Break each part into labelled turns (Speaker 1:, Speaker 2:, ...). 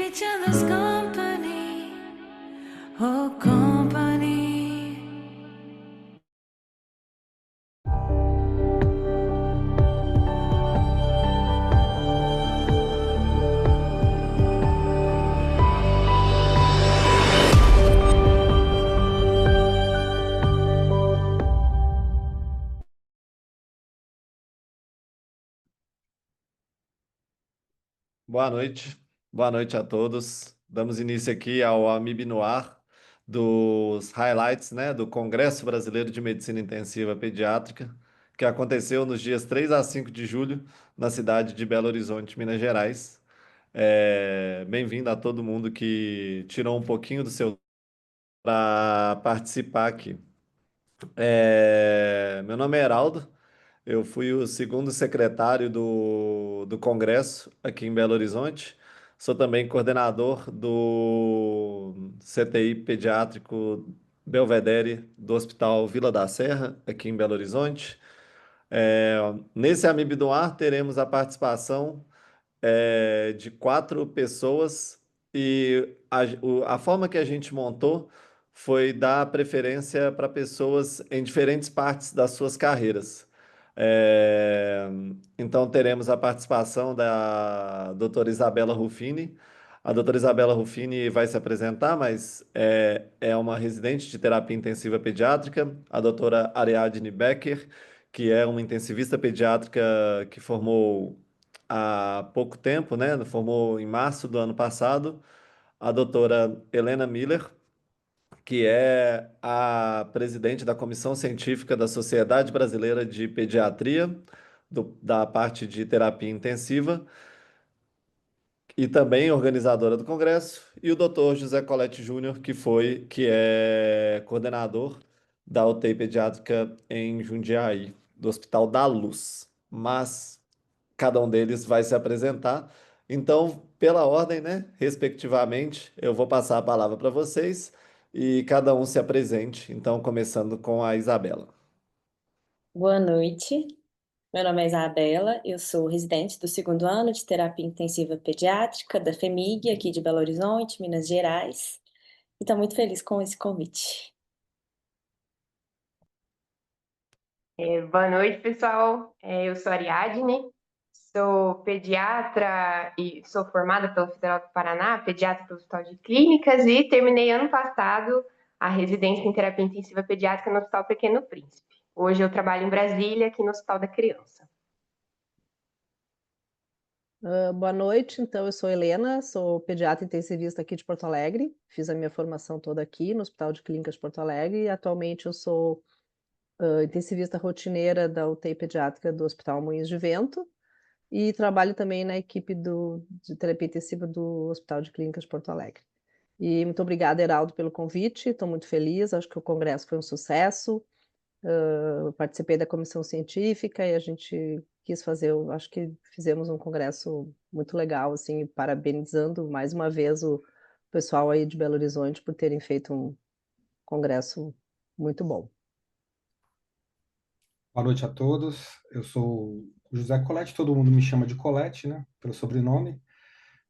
Speaker 1: each other's company, oh company.
Speaker 2: Boa noite a todos. Damos início aqui ao Amib no Ar dos highlights, né, do Congresso Brasileiro de Medicina Intensiva Pediátrica, que aconteceu nos dias 3 a 5 de julho na cidade de Belo Horizonte, Minas Gerais. Bem-vindo a todo mundo que tirou um pouquinho do seu para participar aqui. Meu nome é Heraldo. Eu fui o segundo secretário do Congresso aqui em Belo Horizonte. Sou também coordenador do CTI Pediátrico Belvedere do Hospital Vila da Serra, aqui em Belo Horizonte. Nesse Amibe do Ar teremos a participação de quatro pessoas e a forma que a gente montou foi dar preferência para pessoas em diferentes partes das suas carreiras. É, então teremos a participação da doutora Isabela Ruffini. A doutora Isabela Ruffini vai se apresentar, mas é uma residente de terapia intensiva pediátrica. A doutora Ariadne Becker, que é uma intensivista pediátrica que formou há pouco tempo, né? Formou em março do ano passado. A doutora Helena Miller, que é a presidente da Comissão Científica da Sociedade Brasileira de Pediatria, da parte de terapia intensiva, e também organizadora do congresso, e o doutor José Colette Júnior, que é coordenador da UTI pediátrica em Jundiaí, do Hospital da Luz. Mas cada um deles vai se apresentar. Então, pela ordem, né, respectivamente, eu vou passar a palavra para vocês e cada um se apresente. Então, começando com a Isabela.
Speaker 3: Boa noite, meu nome é Isabela, eu sou residente do segundo ano de terapia intensiva pediátrica da FEMIG, aqui de Belo Horizonte, Minas Gerais, e estou muito feliz com esse convite.
Speaker 4: Boa noite, pessoal. Eu sou a Ariadne, sou pediatra e sou formada pela Federal do Paraná, pediatra pelo Hospital de Clínicas e terminei ano passado a residência em terapia intensiva pediátrica no Hospital Pequeno Príncipe. Hoje eu trabalho em Brasília, aqui no Hospital da Criança.
Speaker 5: Boa noite, então eu sou Helena, sou pediatra intensivista aqui de Porto Alegre, fiz a minha formação toda aqui no Hospital de Clínicas de Porto Alegre e atualmente eu sou intensivista rotineira da UTI pediátrica do Hospital Moinhos de Vento e trabalho também na equipe de terapia intensiva do Hospital de Clínicas de Porto Alegre. E muito obrigada, Heraldo, pelo convite, estou muito feliz, acho que o congresso foi um sucesso. Eu participei da comissão científica e a gente quis fazer, eu acho que fizemos um congresso muito legal, assim, parabenizando mais uma vez o pessoal aí de Belo Horizonte por terem feito um congresso muito bom.
Speaker 6: Boa noite a todos. Eu sou o José Colette, todo mundo me chama de Colette, né, pelo sobrenome.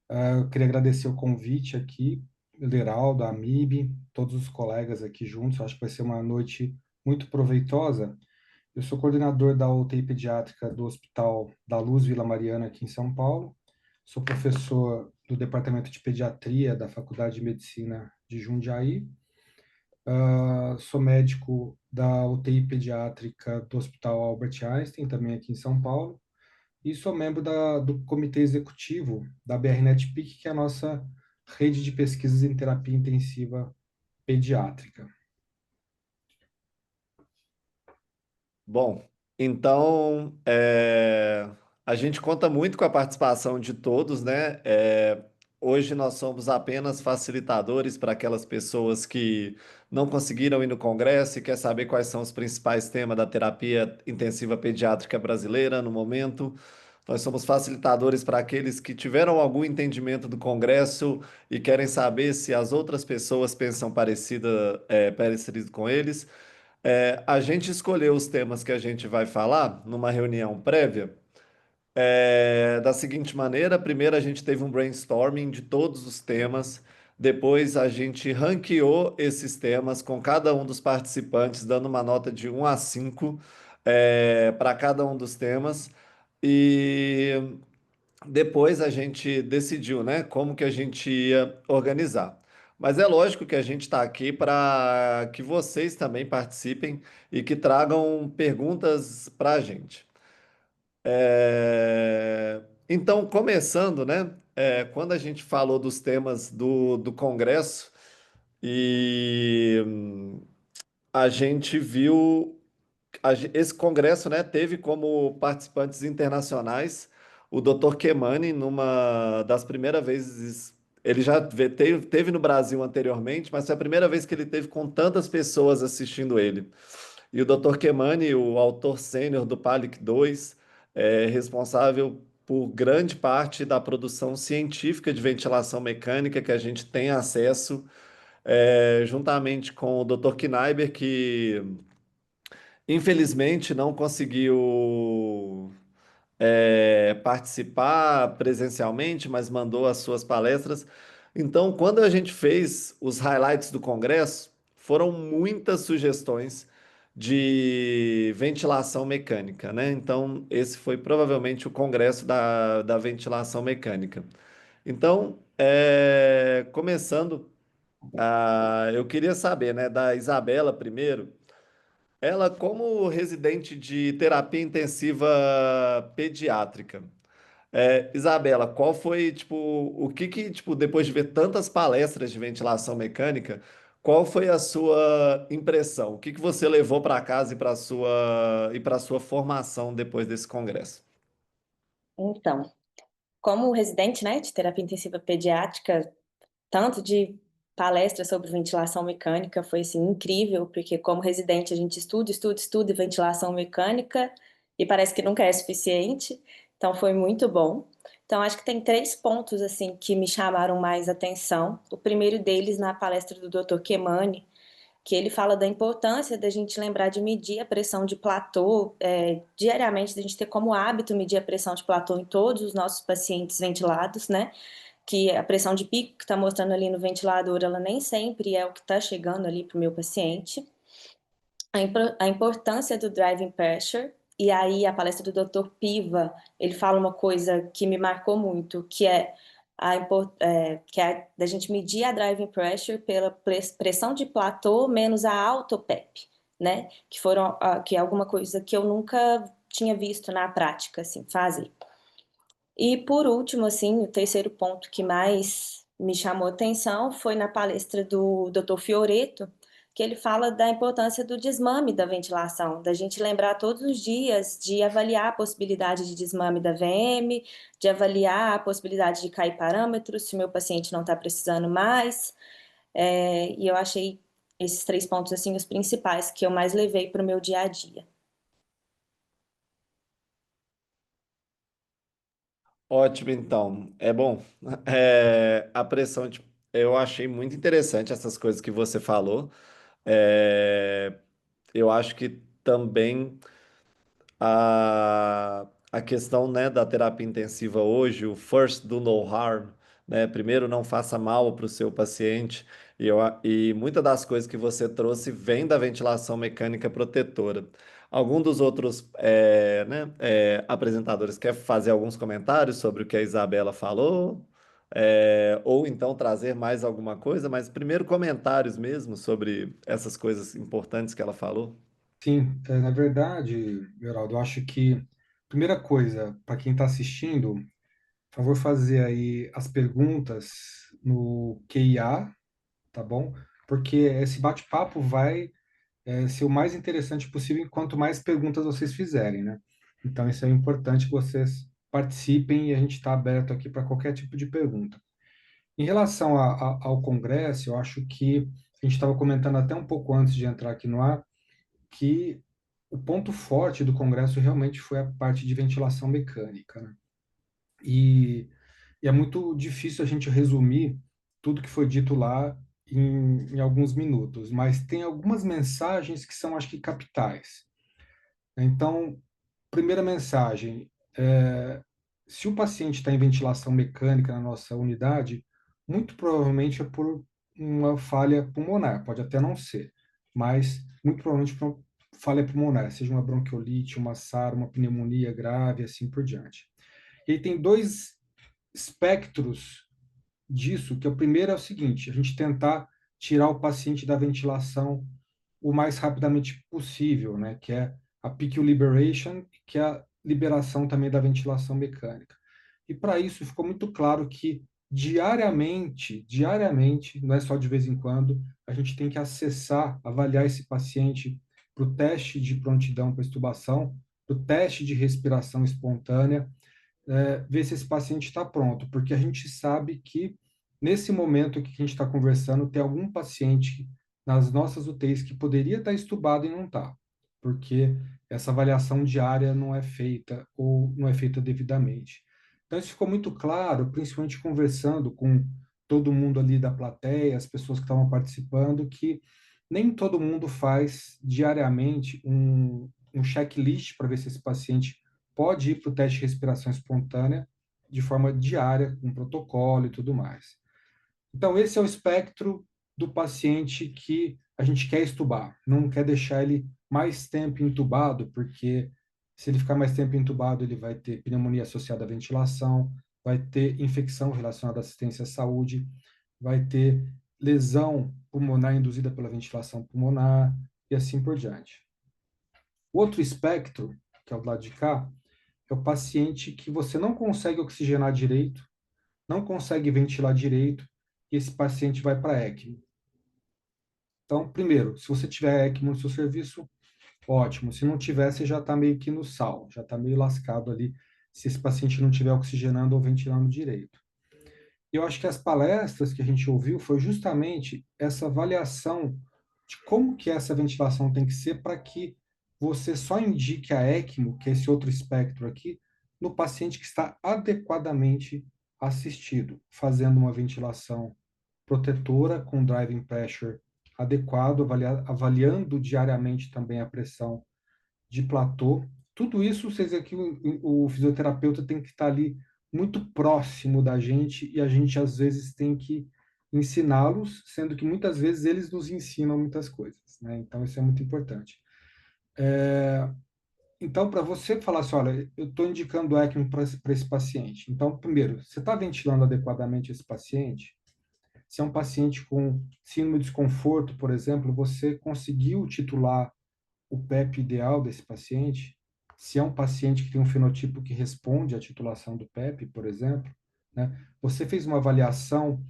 Speaker 6: Eu queria agradecer o convite aqui, o Heraldo, a Amib, todos os colegas aqui juntos. Eu acho que vai ser uma noite muito proveitosa. Eu sou coordenador da UTI pediátrica do Hospital da Luz Vila Mariana, aqui em São Paulo. Sou professor do Departamento de Pediatria da Faculdade de Medicina de Jundiaí. Sou médico da UTI pediátrica do Hospital Albert Einstein, também aqui em São Paulo. E sou membro do comitê executivo da BRNet-PIC, que é a nossa rede de pesquisas em terapia intensiva pediátrica.
Speaker 2: Bom, então a gente conta muito com a participação de todos, né? Hoje nós somos apenas facilitadores para aquelas pessoas que não conseguiram ir no congresso e quer saber quais são os principais temas da terapia intensiva pediátrica brasileira no momento. Nós somos facilitadores para aqueles que tiveram algum entendimento do congresso e querem saber se as outras pessoas pensam parecido com eles. A gente escolheu os temas que a gente vai falar numa reunião prévia, da seguinte maneira: primeiro a gente teve um brainstorming de todos os temas, depois a gente ranqueou esses temas com cada um dos participantes, dando uma nota de 1 a 5 para cada um dos temas, e depois a gente decidiu, né, como que a gente ia organizar. Mas é lógico que a gente está aqui para que vocês também participem e que tragam perguntas para a gente. Então, começando, né? Quando a gente falou dos temas do Congresso e a gente viu esse Congresso, né, teve como participantes internacionais o Dr. Kemani, numa das primeiras vezes. Ele já teve no Brasil anteriormente, mas foi a primeira vez que ele teve com tantas pessoas assistindo ele. E o Dr. Kemani, o autor sênior do PALIC 2, é responsável por grande parte da produção científica de ventilação mecânica que a gente tem acesso, juntamente com o Dr. Kneiber, que infelizmente não conseguiu participar presencialmente, mas mandou as suas palestras. Então, quando a gente fez os highlights do congresso, foram muitas sugestões de ventilação mecânica, né? Então, esse foi provavelmente o congresso da ventilação mecânica. Então, começando, eu queria saber, né, da Isabela primeiro. Ela, como residente de terapia intensiva pediátrica, Isabela, qual foi, tipo, o que que, tipo, depois de ver tantas palestras de ventilação mecânica, qual foi a sua impressão? O que que você levou para casa e para sua formação depois desse congresso?
Speaker 3: Então, como residente, né, de terapia intensiva pediátrica, tanto de palestra sobre ventilação mecânica foi assim incrível, porque como residente a gente estuda ventilação mecânica e parece que nunca é suficiente. Então foi muito bom. Então acho que tem 3 pontos assim que me chamaram mais atenção. O primeiro deles na palestra do Dr. Kemani, que ele fala da importância da gente lembrar de medir a pressão de platô diariamente, da gente ter como hábito medir a pressão de platô em todos os nossos pacientes ventilados, né? Que a pressão de pico que está mostrando ali no ventilador, ela nem sempre é o que está chegando ali para o meu paciente. A importância do driving pressure, e aí a palestra do Dr. Piva, ele fala uma coisa que me marcou muito, que é da gente medir a driving pressure pela pressão de platô menos a autopep, né? Que é alguma coisa que eu nunca tinha visto na prática, assim, fazer. E por último, assim, o terceiro ponto que mais me chamou atenção foi na palestra do Dr. Fioreto, que ele fala da importância do desmame da ventilação, da gente lembrar todos os dias de avaliar a possibilidade de desmame da VM, de avaliar a possibilidade de cair parâmetros, se o meu paciente não está precisando mais. E eu achei esses 3 pontos, assim, os principais que eu mais levei para o meu dia a dia.
Speaker 2: Ótimo, então. É bom. A pressão, tipo, eu achei muito interessante essas coisas que você falou. É, eu acho que também a questão, né, da terapia intensiva hoje, o first do no harm, né? Primeiro, não faça mal para o seu paciente. E muitas das coisas que você trouxe vem da ventilação mecânica protetora. Algum dos outros né, apresentadores quer fazer alguns comentários sobre o que a Isabela falou? Ou então trazer mais alguma coisa, mas primeiro comentários mesmo sobre essas coisas importantes que ela falou.
Speaker 6: Sim, na verdade, Geraldo, eu acho que primeira coisa, para quem está assistindo, por favor, fazer aí as perguntas no QIA, tá bom? Porque esse bate-papo vai ser o mais interessante possível quanto mais perguntas vocês fizerem, né? Então, isso é importante que vocês participem e a gente está aberto aqui para qualquer tipo de pergunta. Em relação ao Congresso, eu acho que a gente estava comentando até um pouco antes de entrar aqui no ar, que o ponto forte do Congresso realmente foi a parte de ventilação mecânica, né? E, e é muito difícil a gente resumir tudo que foi dito lá em alguns minutos, mas tem algumas mensagens que são, acho que, capitais. Então, primeira mensagem, se o paciente está em ventilação mecânica na nossa unidade, muito provavelmente é por uma falha pulmonar, pode até não ser, mas muito provavelmente por uma falha pulmonar, seja uma bronquiolite, uma SARA, uma pneumonia grave, assim por diante. E aí tem dois espectros disso, que o primeiro é o seguinte, a gente tentar tirar o paciente da ventilação o mais rapidamente possível, né, que é a PICU liberation, que é a liberação também da ventilação mecânica. E para isso ficou muito claro que diariamente, não é só de vez em quando, a gente tem que acessar, avaliar esse paciente para o teste de prontidão para extubação, para o teste de respiração espontânea, ver se esse paciente está pronto, porque a gente sabe que nesse momento que a gente está conversando, tem algum paciente nas nossas UTIs que poderia estar estubado e não está, porque essa avaliação diária não é feita ou não é feita devidamente. Então, isso ficou muito claro, principalmente conversando com todo mundo ali da plateia, as pessoas que estavam participando, que nem todo mundo faz diariamente um checklist para ver se esse paciente pode ir para o teste de respiração espontânea de forma diária, com protocolo e tudo mais. Então, esse é o espectro do paciente que a gente quer estubar, não quer deixar ele mais tempo entubado, porque se ele ficar mais tempo entubado, ele vai ter pneumonia associada à ventilação, vai ter infecção relacionada à assistência à saúde, vai ter lesão pulmonar induzida pela ventilação pulmonar e assim por diante. O outro espectro, que é o do lado de cá, é o paciente que você não consegue oxigenar direito, não consegue ventilar direito, e esse paciente vai para ECMO. Então, primeiro, se você tiver ECMO no seu serviço, ótimo. Se não tiver, você já está meio que no sal, já está meio lascado ali, se esse paciente não estiver oxigenando ou ventilando direito. E eu acho que as palestras que a gente ouviu foi justamente essa avaliação de como que essa ventilação tem que ser para que você só indique a ECMO, que é esse outro espectro aqui, no paciente que está adequadamente assistido, fazendo uma ventilação protetora com driving pressure adequado, avaliando diariamente também a pressão de platô. Tudo isso, vocês aqui, o fisioterapeuta tem que estar ali muito próximo da gente e a gente às vezes tem que ensiná-los, sendo que muitas vezes eles nos ensinam muitas coisas, né? Então isso é muito importante. Então, para você falar assim, olha, eu estou indicando o ECMO para esse paciente. Então, primeiro, você está ventilando adequadamente esse paciente? Se é um paciente com síndrome de desconforto, por exemplo, você conseguiu titular o PEP ideal desse paciente? Se é um paciente que tem um fenotipo que responde à titulação do PEP, por exemplo, né? Você fez uma avaliação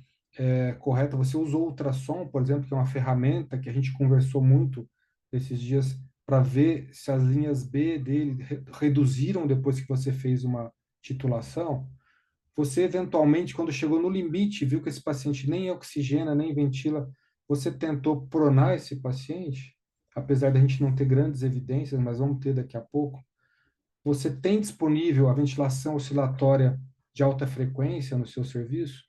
Speaker 6: correta, você usou o ultrassom, por exemplo, que é uma ferramenta que a gente conversou muito esses dias para ver se as linhas B dele reduziram depois que você fez uma titulação. Você, eventualmente, quando chegou no limite, viu que esse paciente nem oxigena, nem ventila, você tentou pronar esse paciente, apesar da gente não ter grandes evidências, mas vamos ter daqui a pouco. Você tem disponível a ventilação oscilatória de alta frequência no seu serviço?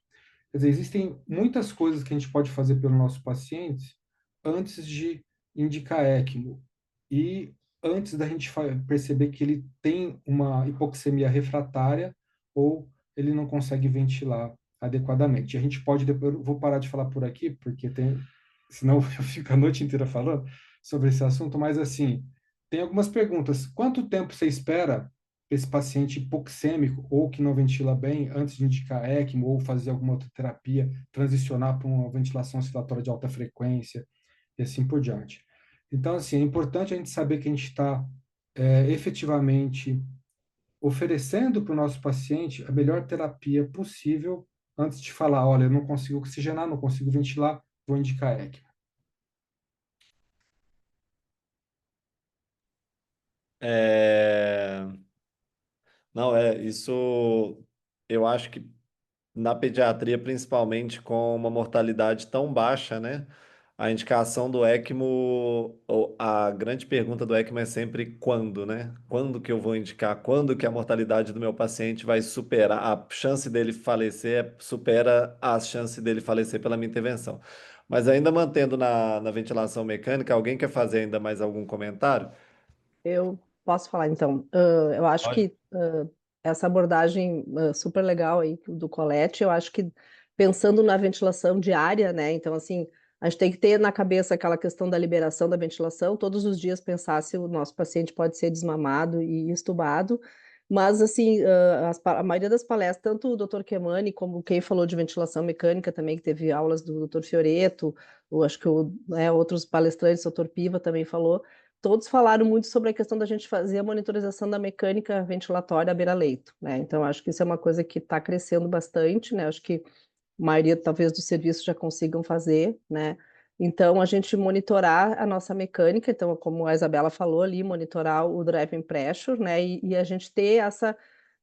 Speaker 6: Quer dizer, existem muitas coisas que a gente pode fazer pelo nosso paciente antes de indicar ECMO e antes da gente perceber que ele tem uma hipoxemia refratária ou ele não consegue ventilar adequadamente. A gente pode, depois, eu vou parar de falar por aqui, porque senão eu fico a noite inteira falando sobre esse assunto, mas assim, tem algumas perguntas. Quanto tempo você espera esse paciente hipoxêmico ou que não ventila bem antes de indicar ECMO ou fazer alguma outra terapia, transicionar para uma ventilação oscilatória de alta frequência e assim por diante? Então, assim, é importante a gente saber que a gente está efetivamente oferecendo para o nosso paciente a melhor terapia possível antes de falar, olha, eu não consigo oxigenar, não consigo ventilar, vou indicar ECMO.
Speaker 2: É... Não, isso eu acho que na pediatria, principalmente com uma mortalidade tão baixa, né? A indicação do ECMO, ou a grande pergunta do ECMO é sempre quando, né? Quando que eu vou indicar? Quando que a mortalidade do meu paciente vai superar, a chance dele falecer supera a chance dele falecer pela minha intervenção. Mas ainda mantendo na ventilação mecânica, alguém quer fazer ainda mais algum comentário?
Speaker 5: Eu posso falar então. Eu acho
Speaker 2: Pode.
Speaker 5: que essa abordagem super legal aí do Colette. Eu acho que pensando na ventilação diária, né? Então, assim, a gente tem que ter na cabeça aquela questão da liberação da ventilação, todos os dias pensar se o nosso paciente pode ser desmamado e estubado. Mas, assim, a maioria das palestras, tanto o Dr. Kemani como quem falou de ventilação mecânica também, que teve aulas do Dr. Fioreto, acho que outros palestrantes, o Dr. Piva também falou, todos falaram muito sobre a questão da gente fazer a monitorização da mecânica ventilatória à beira-leito, né? Então, acho que isso é uma coisa que está crescendo bastante, né? Acho que a maioria, talvez, dos serviços já consigam fazer, né? Então, a gente monitorar a nossa mecânica, então, como a Isabela falou ali, monitorar o driving pressure, né? E a gente ter essa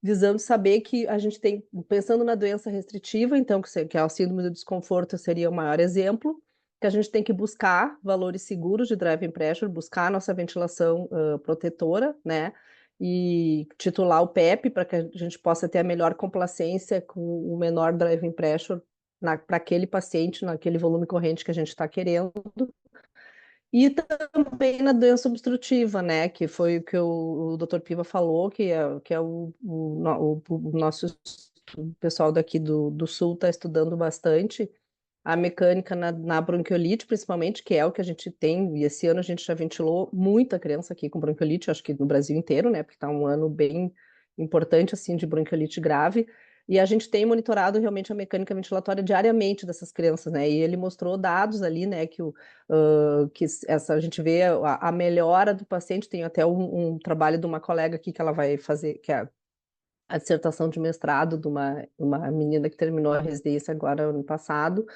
Speaker 5: visão de saber que a gente tem, pensando na doença restritiva, então, que é o síndrome do desconforto, seria o maior exemplo, que a gente tem que buscar valores seguros de driving pressure, buscar a nossa ventilação protetora, né? E titular o PEP para que a gente possa ter a melhor complacência com o menor driving pressure para aquele paciente, naquele volume corrente que a gente está querendo. E também na doença obstrutiva, né, que foi o que o Dr. Piva falou, que é o nosso o pessoal daqui do Sul está estudando bastante, a mecânica na bronquiolite, principalmente, que é o que a gente tem, e esse ano a gente já ventilou muita criança aqui com bronquiolite, acho que no Brasil inteiro, né, porque está um ano bem importante, assim, de bronquiolite grave, e a gente tem monitorado realmente a mecânica ventilatória diariamente dessas crianças, né, e ele mostrou dados ali, né, a gente vê a melhora do paciente, tem até um trabalho de uma colega aqui que ela vai fazer, que é a dissertação de mestrado de uma menina que terminou a residência agora ano passado,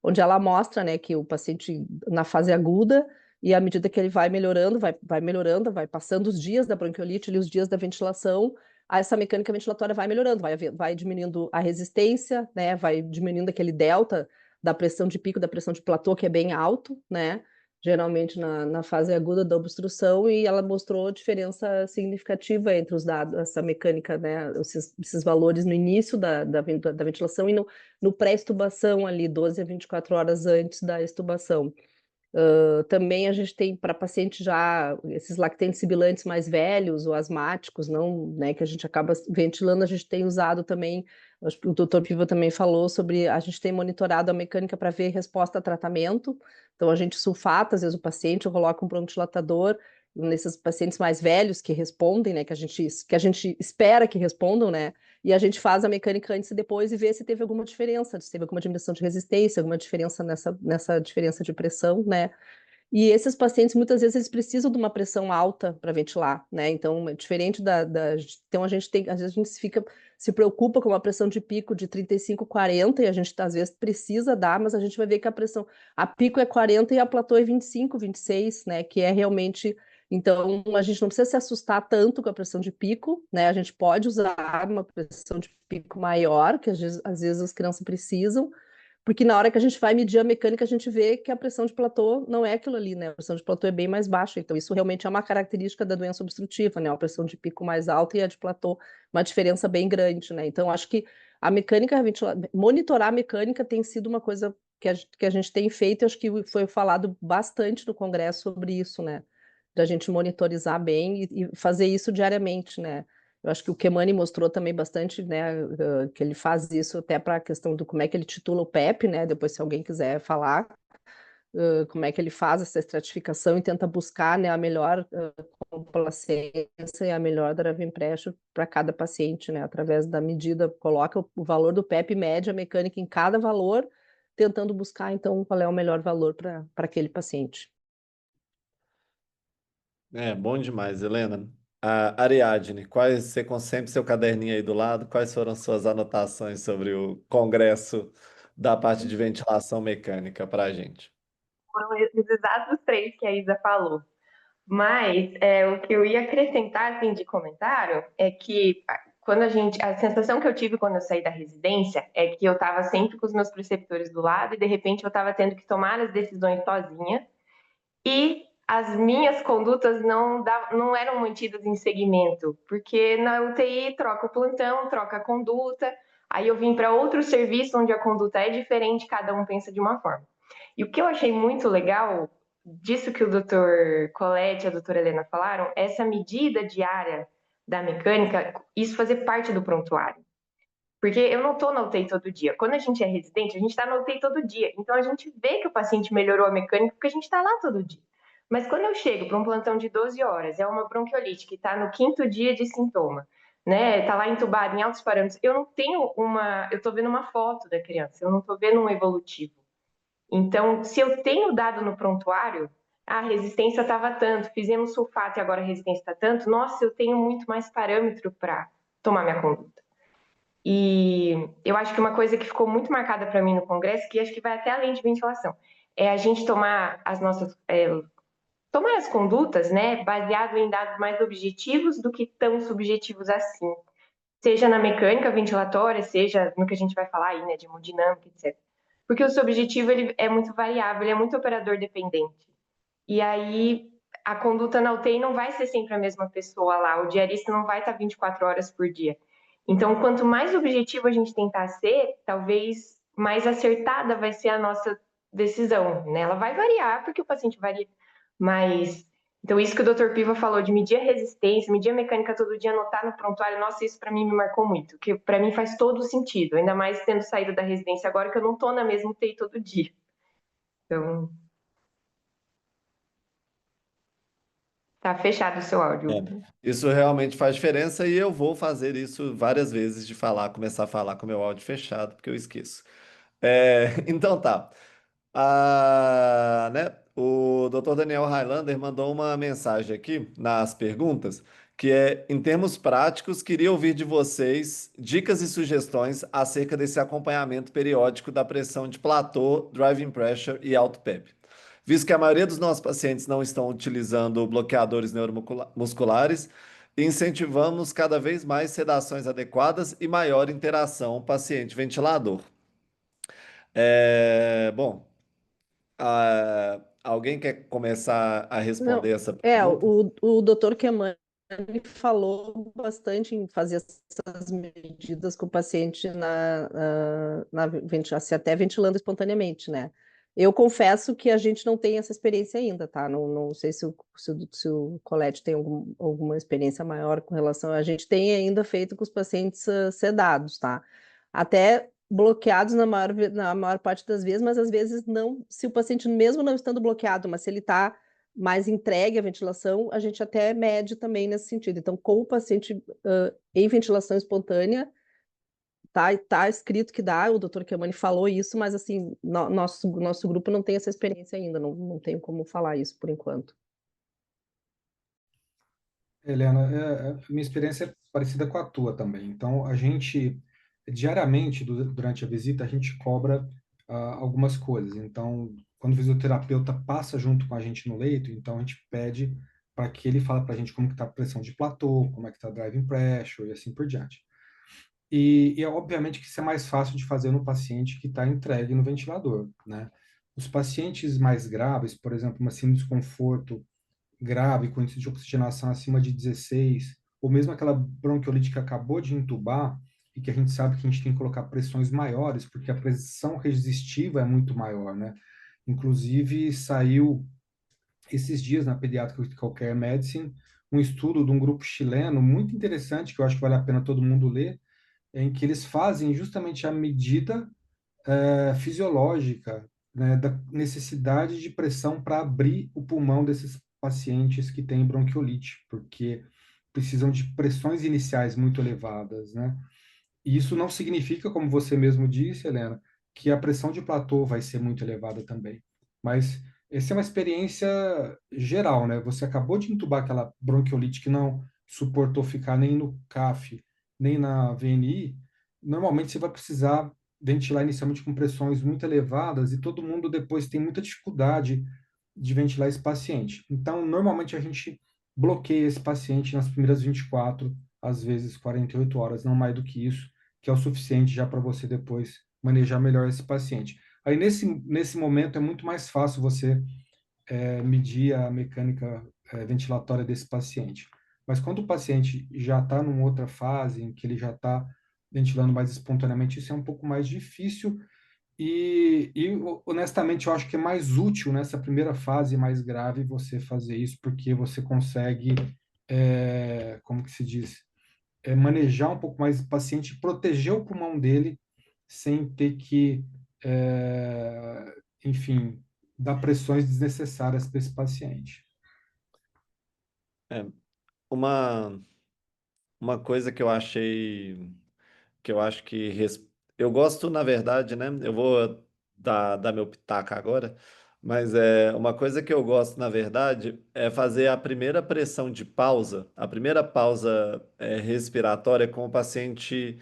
Speaker 5: onde ela mostra, né, que o paciente na fase aguda, e à medida que ele vai melhorando, vai melhorando, vai passando os dias da bronquiolite, ali, os dias da ventilação, essa mecânica ventilatória vai melhorando, vai diminuindo a resistência, né, vai diminuindo aquele delta da pressão de pico, da pressão de platô, que é bem alto, né, geralmente na fase aguda da obstrução, e ela mostrou diferença significativa entre os dados, essa mecânica, né, esses valores no início da ventilação e no pré-extubação ali, 12 a 24 horas antes da extubação. Também a gente tem para pacientes já, esses lactentes sibilantes mais velhos ou asmáticos, não, né, que a gente acaba ventilando, a gente tem usado também, acho que o Dr. Piva também falou sobre, a gente tem monitorado a mecânica para ver resposta a tratamento, então a gente sulfata, às vezes o paciente, coloca um bronodilatador nesses pacientes mais velhos que respondem, né, que a gente espera que respondam, né, e a gente faz a mecânica antes e depois e vê se teve alguma diferença, se teve alguma diminuição de resistência, alguma diferença nessa diferença de pressão, né? E esses pacientes, muitas vezes, eles precisam de uma pressão alta para ventilar, né? Então, é diferente Então, às vezes, a gente se preocupa com uma pressão de pico de 35, 40, e a gente, às vezes, precisa dar, mas a gente vai ver que a pico é 40 e a platô é 25, 26, né? Que é realmente. Então, a gente não precisa se assustar tanto com a pressão de pico, né? A gente pode usar uma pressão de pico maior, que às vezes as crianças precisam, porque na hora que a gente vai medir a mecânica, a gente vê que a pressão de platô não é aquilo ali, né? A pressão de platô é bem mais baixa. Então, isso realmente é uma característica da doença obstrutiva, né? Uma pressão de pico mais alta e a de platô, uma diferença bem grande, né? Então, acho que a mecânica, monitorar a mecânica tem sido uma coisa que a gente tem feito, e acho que foi falado bastante no Congresso sobre isso, né? Da gente monitorizar bem e fazer isso diariamente, né? Eu acho que o Kemani mostrou também bastante, né, que ele faz isso até para a questão do como é que ele titula o PEP, né? Depois, se alguém quiser falar, como é que ele faz essa estratificação e tenta buscar, né, a melhor complacência e a melhor driving pressure para cada paciente, né? Através da medida, coloca o valor do PEP, mede a mecânica em cada valor, tentando buscar, então, qual é o melhor valor para aquele paciente.
Speaker 2: É, bom demais, Helena. A Ariadne, você com sempre seu caderninho aí do lado, quais foram suas anotações sobre o congresso da parte de ventilação mecânica para a gente?
Speaker 4: Foram os exatos três que a Isa falou. Mas o que eu ia acrescentar assim, de comentário é que a sensação que eu tive quando eu saí da residência é que eu estava sempre com os meus preceptores do lado e de repente eu estava tendo que tomar as decisões sozinha e as minhas condutas não eram mantidas em segmento, porque na UTI troca o plantão, troca a conduta, aí eu vim para outro serviço onde a conduta é diferente, cada um pensa de uma forma. E o que eu achei muito legal disso que o Dr. Colette e a doutora Helena falaram, essa medida diária da mecânica, isso fazer parte do prontuário. Porque eu não estou na UTI todo dia. Quando a gente é residente, a gente está na UTI todo dia. Então a gente vê que o paciente melhorou a mecânica porque a gente está lá todo dia. Mas quando eu chego para um plantão de 12 horas, é uma bronquiolite que está no 5º dia de sintoma, né? Está lá entubado em altos parâmetros, eu não tenho eu estou vendo uma foto da criança, eu não estou vendo um evolutivo. Então, se eu tenho dado no prontuário, a resistência estava tanto, fizemos sulfato e agora a resistência está tanto, nossa, eu tenho muito mais parâmetro para tomar minha conduta. E eu acho que uma coisa que ficou muito marcada para mim no congresso, que acho que vai até além de ventilação, é a gente tomar tomar as condutas, né, baseado em dados mais objetivos do que tão subjetivos assim. Seja na mecânica ventilatória, seja no que a gente vai falar aí, né, de hemodinâmica, etc. Porque o subjetivo ele é muito variável, ele é muito operador dependente. E aí a conduta na UTI não vai ser sempre a mesma pessoa lá, o diarista não vai estar 24 horas por dia. Então, quanto mais objetivo a gente tentar ser, talvez mais acertada vai ser a nossa decisão, né? Ela vai variar, porque o paciente varia, mas... Então, isso que o Dr. Piva falou, de medir a resistência, medir a mecânica todo dia, anotar no prontuário, nossa, isso para mim me marcou muito, que para mim faz todo sentido, ainda mais tendo saído da residência agora, que eu não estou na mesma UTI todo dia. Então, tá fechado o seu áudio.
Speaker 2: Isso realmente faz diferença e eu vou fazer isso várias vezes de começar a falar com meu áudio fechado, porque eu esqueço. Então tá. Né, o Dr. Daniel Highlander mandou uma mensagem aqui nas perguntas, que é, em termos práticos, queria ouvir de vocês dicas e sugestões acerca desse acompanhamento periódico da pressão de platô, driving pressure e alto PEP. Visto que a maioria dos nossos pacientes não estão utilizando bloqueadores neuromusculares, incentivamos cada vez mais sedações adequadas e maior interação paciente-ventilador. Bom, alguém quer começar a responder
Speaker 5: Não,
Speaker 2: essa pergunta?
Speaker 5: o doutor Kemani falou bastante em fazer essas medidas com o paciente na ventilação, até ventilando espontaneamente, né? Eu confesso que a gente não tem essa experiência ainda, tá? Não sei se o Colette tem alguma experiência maior com relação. A gente tem ainda feito com os pacientes sedados, tá? Até bloqueados na maior parte das vezes, mas às vezes não, se o paciente, mesmo não estando bloqueado, mas se ele está mais entregue à ventilação, a gente até mede também nesse sentido. Então, com o paciente em ventilação espontânea, tá escrito que dá, o doutor Kemani falou isso, mas assim, nosso grupo não tem essa experiência ainda, não tenho como falar isso por enquanto.
Speaker 6: Helena, minha experiência é parecida com a tua também. Então, a gente, diariamente, durante a visita, a gente cobra algumas coisas. Então, quando o fisioterapeuta passa junto com a gente no leito, então a gente pede para que ele fale para a gente como que está a pressão de platô, como é que está a driving pressure e assim por diante. E é obviamente que isso é mais fácil de fazer no paciente que está entregue no ventilador, né? Os pacientes mais graves, por exemplo, uma síndrome de desconforto grave, com índice de oxigenação acima de 16, ou mesmo aquela bronquiolite que acabou de entubar, e que a gente sabe que a gente tem que colocar pressões maiores, porque a pressão resistiva é muito maior, né? Inclusive, saiu esses dias na Pediatric Care Medicine um estudo de um grupo chileno muito interessante, que eu acho que vale a pena todo mundo ler, em que eles fazem justamente a medida fisiológica, né, da necessidade de pressão para abrir o pulmão desses pacientes que têm bronquiolite, porque precisam de pressões iniciais muito elevadas, né? E isso não significa, como você mesmo disse, Helena, que a pressão de platô vai ser muito elevada também. Mas essa é uma experiência geral, né? Você acabou de entubar aquela bronquiolite que não suportou ficar nem no CAF, nem na VNI, normalmente você vai precisar ventilar inicialmente com pressões muito elevadas e todo mundo depois tem muita dificuldade de ventilar esse paciente. Então, normalmente a gente bloqueia esse paciente nas primeiras 24, às vezes 48 horas, não mais do que isso, que é o suficiente já para você depois manejar melhor esse paciente. Aí, nesse momento, é muito mais fácil você medir a mecânica ventilatória desse paciente. Mas quando o paciente já está numa outra fase, em que ele já está ventilando mais espontaneamente, isso é um pouco mais difícil e, honestamente, eu acho que é mais útil nessa primeira fase mais grave você fazer isso, porque você consegue como que se diz? Manejar um pouco mais o paciente, proteger o pulmão dele sem ter que, enfim, dar pressões desnecessárias para esse paciente.
Speaker 2: É, uma, uma coisa que eu achei, que eu acho que eu gosto, na verdade, né? Eu vou dar meu pitaco agora, mas uma coisa que eu gosto, na verdade, é fazer a primeira pressão de pausa, a primeira pausa respiratória com o paciente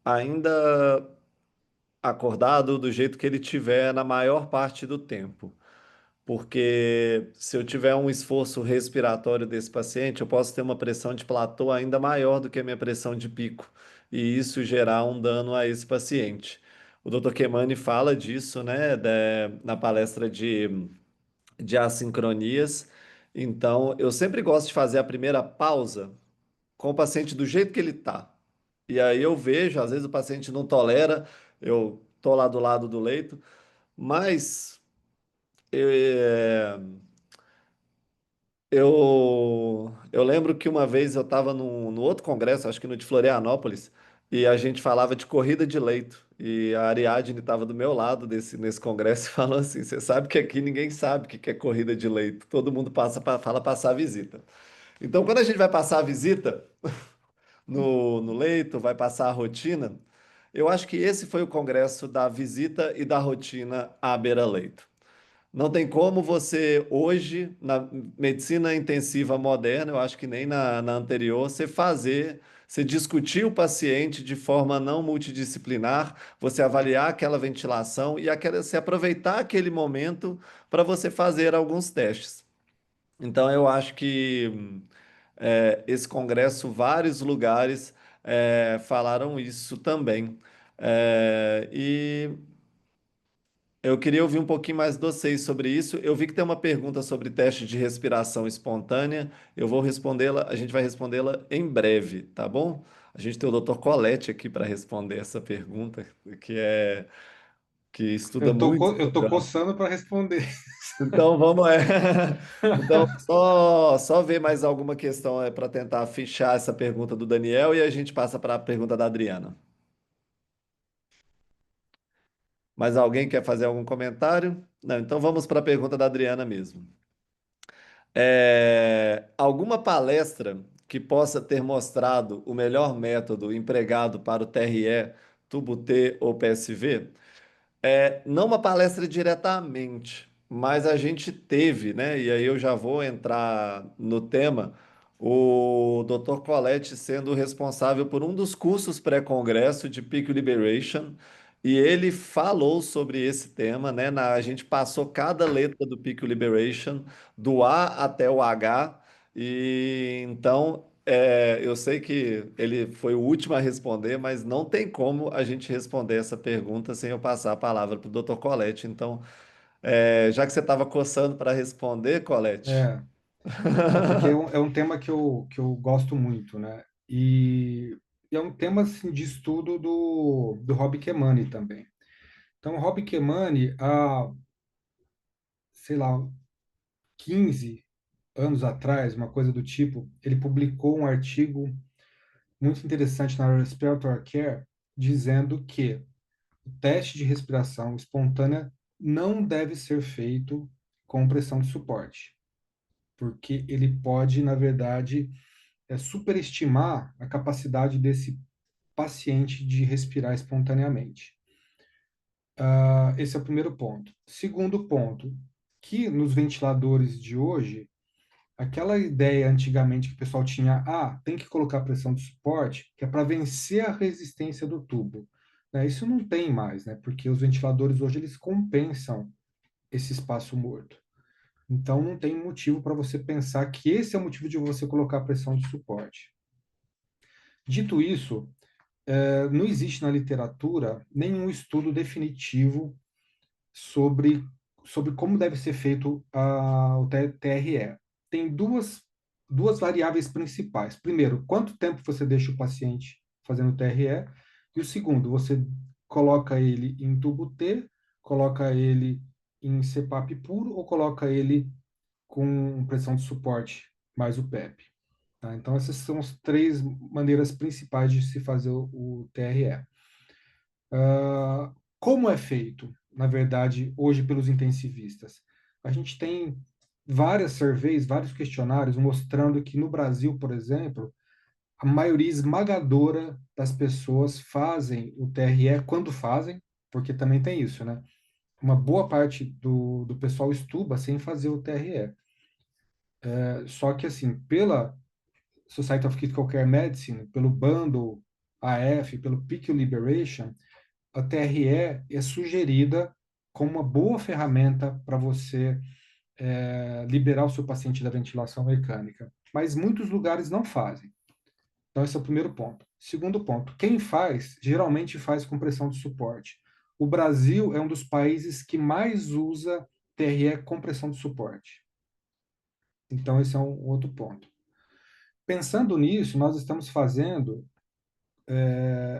Speaker 2: ainda acordado do jeito que ele tiver na maior parte do tempo. Porque se eu tiver um esforço respiratório desse paciente, eu posso ter uma pressão de platô ainda maior do que a minha pressão de pico, e isso gerar um dano a esse paciente. O Dr. Kemani fala disso, né, na palestra de assincronias. Então, eu sempre gosto de fazer a primeira pausa com o paciente do jeito que ele está. E aí eu vejo, às vezes o paciente não tolera, eu tô lá do lado do leito, mas é, eu lembro que uma vez eu estava no outro congresso, acho que no de Florianópolis, e a gente falava de corrida de leito. E a Ariadne estava do meu lado nesse congresso e falou assim: Você sabe que aqui ninguém sabe o que que é corrida de leito, todo mundo fala passar a visita. Então, quando a gente vai passar a visita no leito, vai passar a rotina, eu acho que esse foi o congresso da visita e da rotina à beira-leito. Não tem como você, hoje, na medicina intensiva moderna, eu acho que nem na anterior, você discutir o paciente de forma não multidisciplinar, você avaliar aquela ventilação e você aproveitar aquele momento para você fazer alguns testes. Então, eu acho que esse congresso, vários lugares falaram isso também. E eu queria ouvir um pouquinho mais de vocês sobre isso. Eu vi que tem uma pergunta sobre teste de respiração espontânea. Eu vou respondê-la, a gente vai respondê-la em breve, tá bom? A gente tem o Dr. Colette aqui para responder essa pergunta, que estuda muito esse
Speaker 6: Eu tô
Speaker 2: programa.
Speaker 6: coçando para responder.
Speaker 2: Então vamos Então só ver mais alguma questão para tentar fechar essa pergunta do Daniel e a gente passa para a pergunta da Adriana. Mais alguém quer fazer algum comentário? Não, então vamos para a pergunta da Adriana mesmo. Alguma palestra que possa ter mostrado o melhor método empregado para o TRE, tubo T ou PSV? Não uma palestra diretamente, mas a gente teve, né? E aí eu já vou entrar no tema, o Dr. Colette sendo responsável por um dos cursos pré-congresso de Peak Liberation, e ele falou sobre esse tema, né? A gente passou cada letra do Peak Liberation, do A até o H, e então eu sei que ele foi o último a responder, mas não tem como a gente responder essa pergunta sem eu passar a palavra para o Dr. Colette. Então, já que você estava coçando para responder, Colette.
Speaker 6: É, porque é um tema que eu gosto muito, né? E é um tema assim, de estudo do Rob Kemani também. Então, o Rob Kemani, há, sei lá, 15 anos atrás, uma coisa do tipo, ele publicou um artigo muito interessante na Respiratory Care, dizendo que o teste de respiração espontânea não deve ser feito com pressão de suporte, porque ele pode, na verdade, superestimar a capacidade desse paciente de respirar espontaneamente. Esse é o primeiro ponto. Segundo ponto, que nos ventiladores de hoje, aquela ideia antigamente que o pessoal tinha, tem que colocar pressão de suporte, que é para vencer a resistência do tubo. Né? Isso não tem mais, né? Porque os ventiladores hoje eles compensam esse espaço morto. Então não tem motivo para você pensar que esse é o motivo de você colocar pressão de suporte. Dito isso, não existe na literatura nenhum estudo definitivo sobre, sobre como deve ser feito o TRE. Tem duas variáveis principais. Primeiro, quanto tempo você deixa o paciente fazendo TRE? E o segundo, você coloca ele em tubo T, coloca ele em CPAP puro ou coloca ele com pressão de suporte mais o PEP? tá? Então, essas são as três maneiras principais de se fazer o TRE. Como é feito, na verdade, hoje pelos intensivistas? A gente tem várias surveys, vários questionários mostrando que no Brasil, por exemplo, a maioria esmagadora das pessoas fazem o TRE quando fazem, porque também tem isso, né? Uma boa parte do pessoal estuda sem fazer o TRE. Só que, assim, pela Society of Critical Care Medicine, pelo Bundle AF, pelo PICU Liberation, a TRE é sugerida como uma boa ferramenta para você liberar o seu paciente da ventilação mecânica. Mas muitos lugares não fazem. Então, esse é o primeiro ponto. Segundo ponto, quem faz, geralmente faz com pressão de suporte. O Brasil é um dos países que mais usa TRE com pressão de suporte. Então, esse é um outro ponto. Pensando nisso, nós estamos fazendo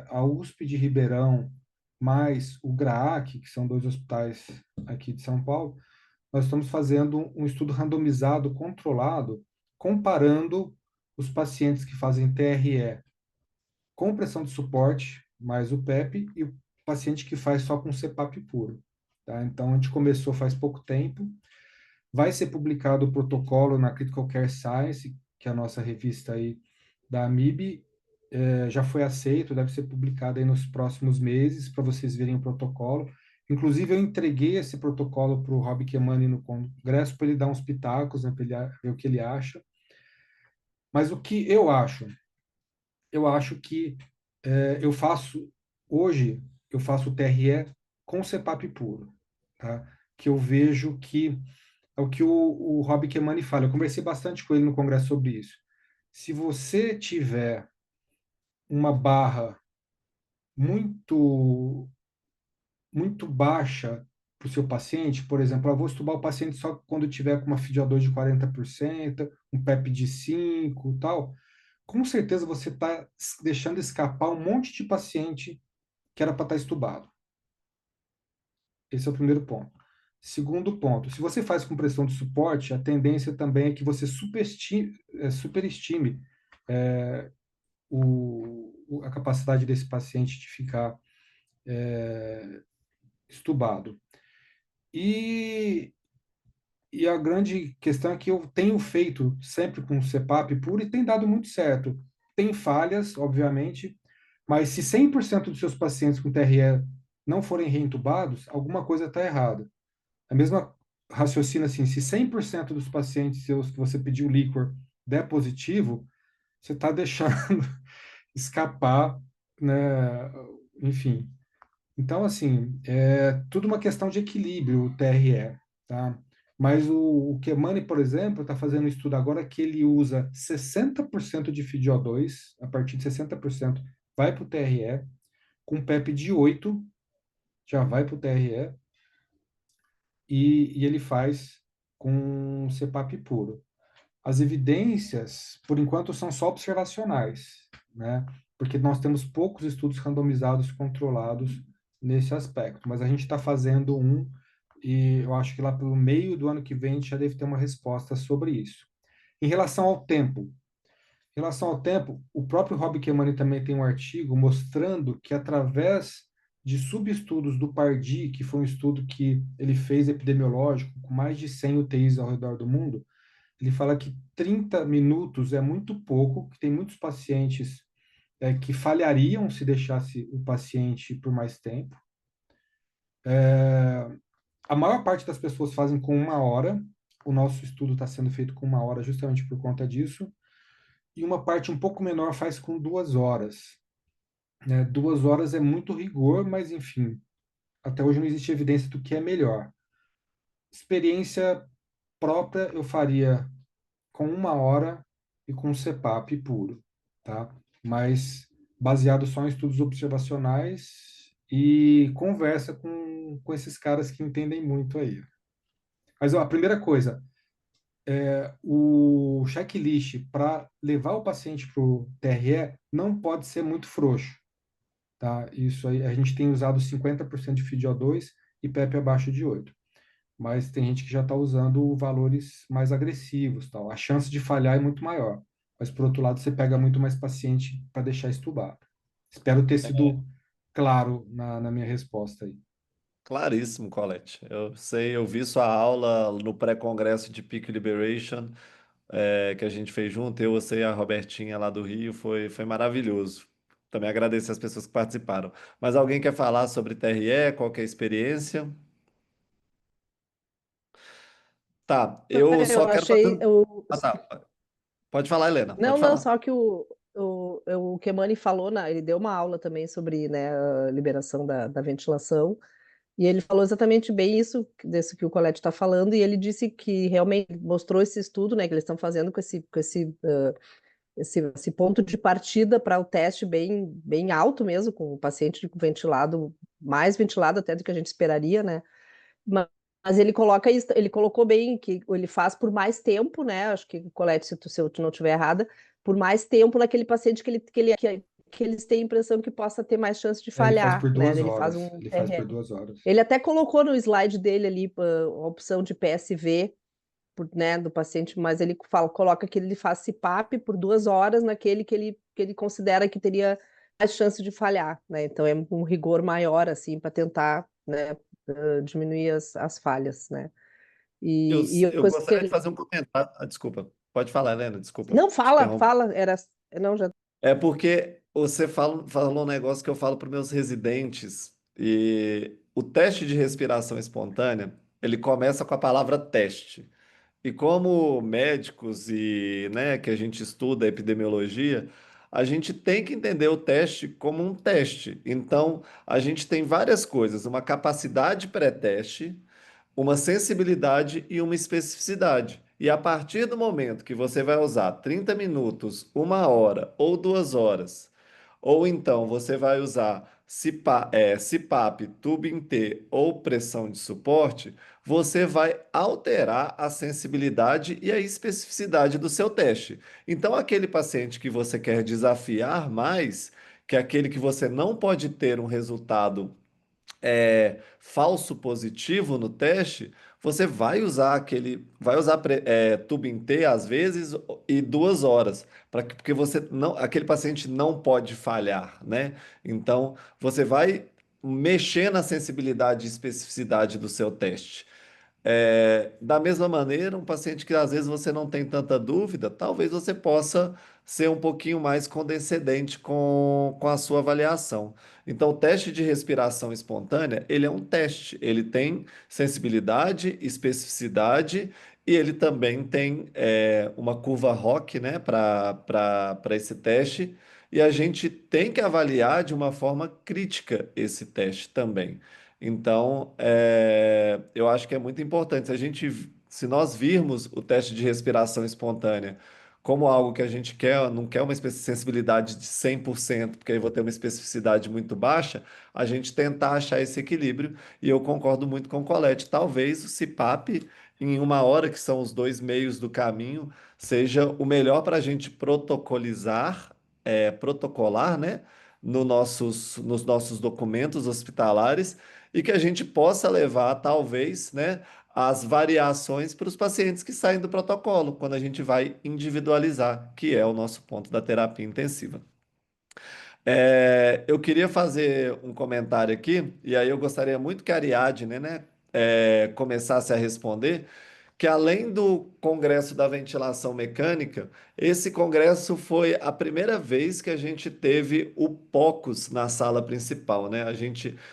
Speaker 6: a USP de Ribeirão mais o GRAAC, que são 2 hospitais aqui de São Paulo, nós estamos fazendo um estudo randomizado, controlado, comparando os pacientes que fazem TRE com pressão de suporte, mais o PEP, e o paciente que faz só com CPAP puro. Tá? Então, a gente começou faz pouco tempo, vai ser publicado o protocolo na Critical Care Science, que é a nossa revista aí da AMIB, já foi aceito, deve ser publicado aí nos próximos meses, para vocês verem o protocolo. Inclusive, eu entreguei esse protocolo para o Rob Chiamani no congresso, para ele dar uns pitacos, né, para ele ver o que ele acha. Mas o que eu acho? Eu acho que hoje, eu faço o TRE com CPAP puro, tá? Que eu vejo que é o que o Rob Chiamani fala. Eu conversei bastante com ele no congresso sobre isso. Se você tiver uma barra muito muito baixa para o seu paciente, por exemplo, eu vou estubar o paciente só quando tiver com uma FiO2 de 40%, um PEP de 5, tal, com certeza você está deixando escapar um monte de paciente que era para estar estubado. Esse é o primeiro ponto. Segundo ponto, se você faz com pressão de suporte, a tendência também é que você superestime a capacidade desse paciente de ficar estubado. E a grande questão é que eu tenho feito sempre com CPAP puro e tem dado muito certo. Tem falhas, obviamente, mas se 100% dos seus pacientes com TRE não forem reentubados, alguma coisa está errada. A mesma raciocina assim, se 100% dos pacientes seus que você pediu líquor der positivo, você está deixando escapar, né? Enfim. Então, assim, é tudo uma questão de equilíbrio, o TRE, tá? Mas o Chiamani, por exemplo, está fazendo um estudo agora que ele usa 60% de FiO2, a partir de 60% vai para o TRE, com PEP de 8, já vai para o TRE, e ele faz com CPAP puro. As evidências, por enquanto, são só observacionais, né? Porque nós temos poucos estudos randomizados controlados nesse aspecto, mas a gente está fazendo um, e eu acho que lá pelo meio do ano que vem a gente já deve ter uma resposta sobre isso. Em relação ao tempo, o próprio Rob Chiamani também tem um artigo mostrando que através de subestudos do PARDI, que foi um estudo que ele fez epidemiológico, com mais de 100 UTIs ao redor do mundo, ele fala que 30 minutos é muito pouco, que tem muitos pacientes que falhariam se deixasse o paciente por mais tempo. A maior parte das pessoas fazem com 1 hora, o nosso estudo está sendo feito com 1 hora justamente por conta disso, e uma parte um pouco menor faz com 2 horas. 2 horas é muito rigor, mas enfim, até hoje não existe evidência do que é melhor. Experiência própria eu faria com 1 hora e com CPAP puro, tá? Mas baseado só em estudos observacionais e conversa com esses caras que entendem muito aí. Mas ó, a primeira coisa, o checklist para levar o paciente para o TRE não pode ser muito frouxo, tá? Isso aí, a gente tem usado 50% de FiO2 e PEP abaixo de 8. Mas tem gente que já está usando valores mais agressivos, tal. A chance de falhar é muito maior. mas por outro lado você pega muito mais paciente para deixar estubar. Espero ter sido claro na minha resposta aí.
Speaker 2: Claríssimo, Colette. Eu sei, eu vi sua aula no pré-congresso de Peak Liberation, que a gente fez junto, eu, você e a Robertinha lá do Rio, foi maravilhoso. Também agradecer as pessoas que participaram. Mas alguém quer falar sobre TRE, qual que é a experiência? Tá, eu
Speaker 5: Eu
Speaker 2: só quero
Speaker 5: achei.
Speaker 2: fazer. Ah, tá. Pode falar, Helena,
Speaker 5: Não,
Speaker 2: pode
Speaker 5: não,
Speaker 2: falar.
Speaker 5: só que o Kemani falou, ele deu uma aula também sobre, né, a liberação da ventilação, e ele falou exatamente bem isso, desse que o Colette está falando, e ele disse que realmente mostrou esse estudo, né, que eles estão fazendo esse ponto de partida para o teste bem alto mesmo, com o paciente ventilado, mais ventilado até do que a gente esperaria, né? Mas ele coloca isso, ele colocou bem que ele faz por mais tempo, né? Acho que, Colette, se eu não estiver errada, por mais tempo naquele paciente que eles têm a impressão que possa ter mais chance de
Speaker 6: Ele faz
Speaker 5: falhar,
Speaker 6: por
Speaker 5: né?
Speaker 6: duas
Speaker 5: Ele faz
Speaker 6: horas.
Speaker 5: um
Speaker 6: Ele faz por
Speaker 5: TRE.
Speaker 6: 2 horas.
Speaker 5: Ele até colocou no slide dele ali a opção de PSV, né, do paciente, mas ele coloca que ele faz CPAP por 2 horas naquele que ele considera que teria mais chance de falhar, né? Então é um rigor maior, assim, para tentar, né, diminuir as falhas, né? E a
Speaker 2: Eu
Speaker 5: coisa que
Speaker 2: gostaria de
Speaker 5: ele.
Speaker 2: fazer um comentário. Ah, desculpa. Pode falar, Helena, desculpa.
Speaker 5: Não,
Speaker 2: Te
Speaker 5: fala,
Speaker 2: interrompo.
Speaker 5: fala, era. Não, já.
Speaker 2: É porque você falou um negócio que eu falo para meus residentes, e o teste de respiração espontânea, ele começa com a palavra teste. E como médicos e, né, que a gente estuda epidemiologia, a gente tem que entender o teste como um teste. Então, a gente tem várias coisas, uma capacidade pré-teste, uma sensibilidade e uma especificidade. E a partir do momento que você vai usar 30 minutos, 1 hora ou 2 horas, ou então você vai usar CPAP, tubo em T ou pressão de suporte, você vai alterar a sensibilidade e a especificidade do seu teste. Então, aquele paciente que você quer desafiar mais, que é aquele que você não pode ter um resultado falso positivo no teste, você vai usar tubo em T às vezes e 2 horas, porque você não, aquele paciente não pode falhar, né? Então você vai mexer na sensibilidade e especificidade do seu teste. Da mesma maneira, um paciente que às vezes você não tem tanta dúvida, talvez você possa ser um pouquinho mais condescendente com a sua avaliação. Então, o teste de respiração espontânea, ele é um teste. Ele tem sensibilidade, especificidade e ele também tem uma curva ROC, né, para esse teste. E a gente tem que avaliar de uma forma crítica esse teste também. Então, eu acho que é muito importante. Se nós virmos o teste de respiração espontânea como algo que a gente quer, não quer uma sensibilidade de 100%, porque aí vou ter uma especificidade muito baixa, a gente tentar achar esse equilíbrio. E eu concordo muito com o Colette. Talvez o CPAP, em 1 hora, que são os dois meios do caminho, seja o melhor para a gente protocolar, né? Nos nossos documentos hospitalares e que a gente possa levar, talvez, né, as variações para os pacientes que saem do protocolo, quando a gente vai individualizar, que é o nosso ponto da terapia intensiva. Eu queria fazer um comentário aqui, e aí eu gostaria muito que a Ariadne, né, começasse a responder, que além do Congresso da Ventilação Mecânica, esse congresso foi a primeira vez que a gente teve o POCUS na sala principal, né?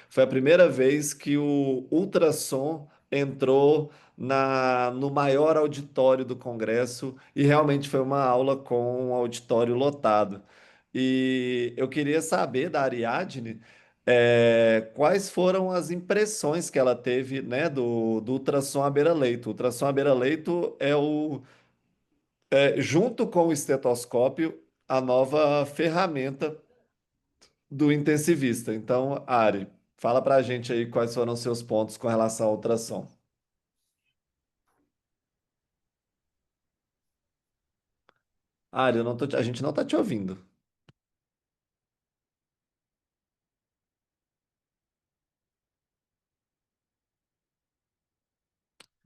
Speaker 2: Foi a primeira vez que o ultrassom entrou no maior auditório do congresso e realmente foi uma aula com um auditório lotado. E eu queria saber da Ariadne quais foram as impressões que ela teve, né, do ultrassom à beira-leito. O ultrassom à beira-leito junto com o estetoscópio, a nova ferramenta do intensivista. Então, Ari, fala pra gente aí quais foram os seus pontos com relação ao ultrassom. Ari, a gente não tá te ouvindo.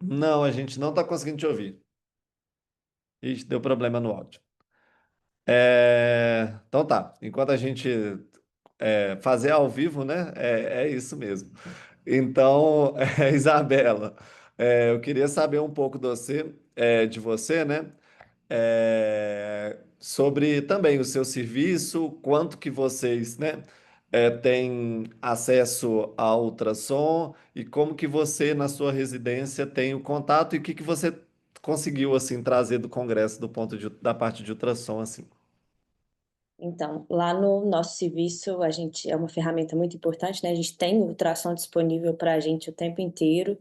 Speaker 2: Não, a gente não tá conseguindo te ouvir. Ixi, deu problema no áudio. Então tá, enquanto a gente fazer ao vivo, né? É isso mesmo. Então, Isabela, eu queria saber um pouco de você, né? Sobre também o seu serviço, quanto que vocês, né, têm acesso ao ultrassom e como que você, na sua residência, tem o contato e o que que você conseguiu, assim, trazer do congresso da parte de ultrassom, assim.
Speaker 3: Então, lá no nosso serviço, a gente é uma ferramenta muito importante, né? A gente tem o ultrassom disponível para a gente o tempo inteiro,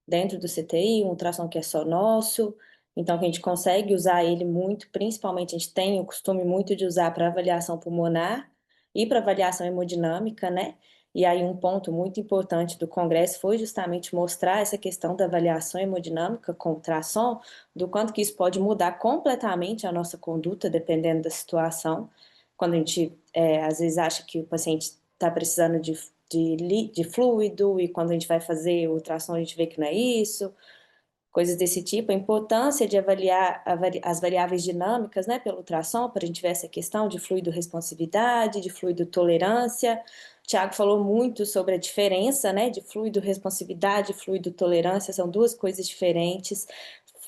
Speaker 3: dentro do CTI, um ultrassom que é só nosso, então que a gente consegue usar ele muito, principalmente a gente tem o costume muito de usar para avaliação pulmonar e para avaliação hemodinâmica, né? E aí um ponto muito importante do congresso foi justamente mostrar essa questão da avaliação hemodinâmica com ultrassom, do quanto que isso pode mudar completamente a nossa conduta, dependendo da situação. Quando a gente, às vezes, acha que o paciente está precisando de fluido, e quando a gente vai fazer o ultrassom, a gente vê que não é isso, coisas desse tipo. A importância de avaliar as variáveis dinâmicas, né, pelo ultrassom, para a gente ver essa questão de fluido responsividade, de fluido tolerância. O Thiago falou muito sobre a diferença, né, de fluido responsividade e fluido tolerância, são duas coisas diferentes.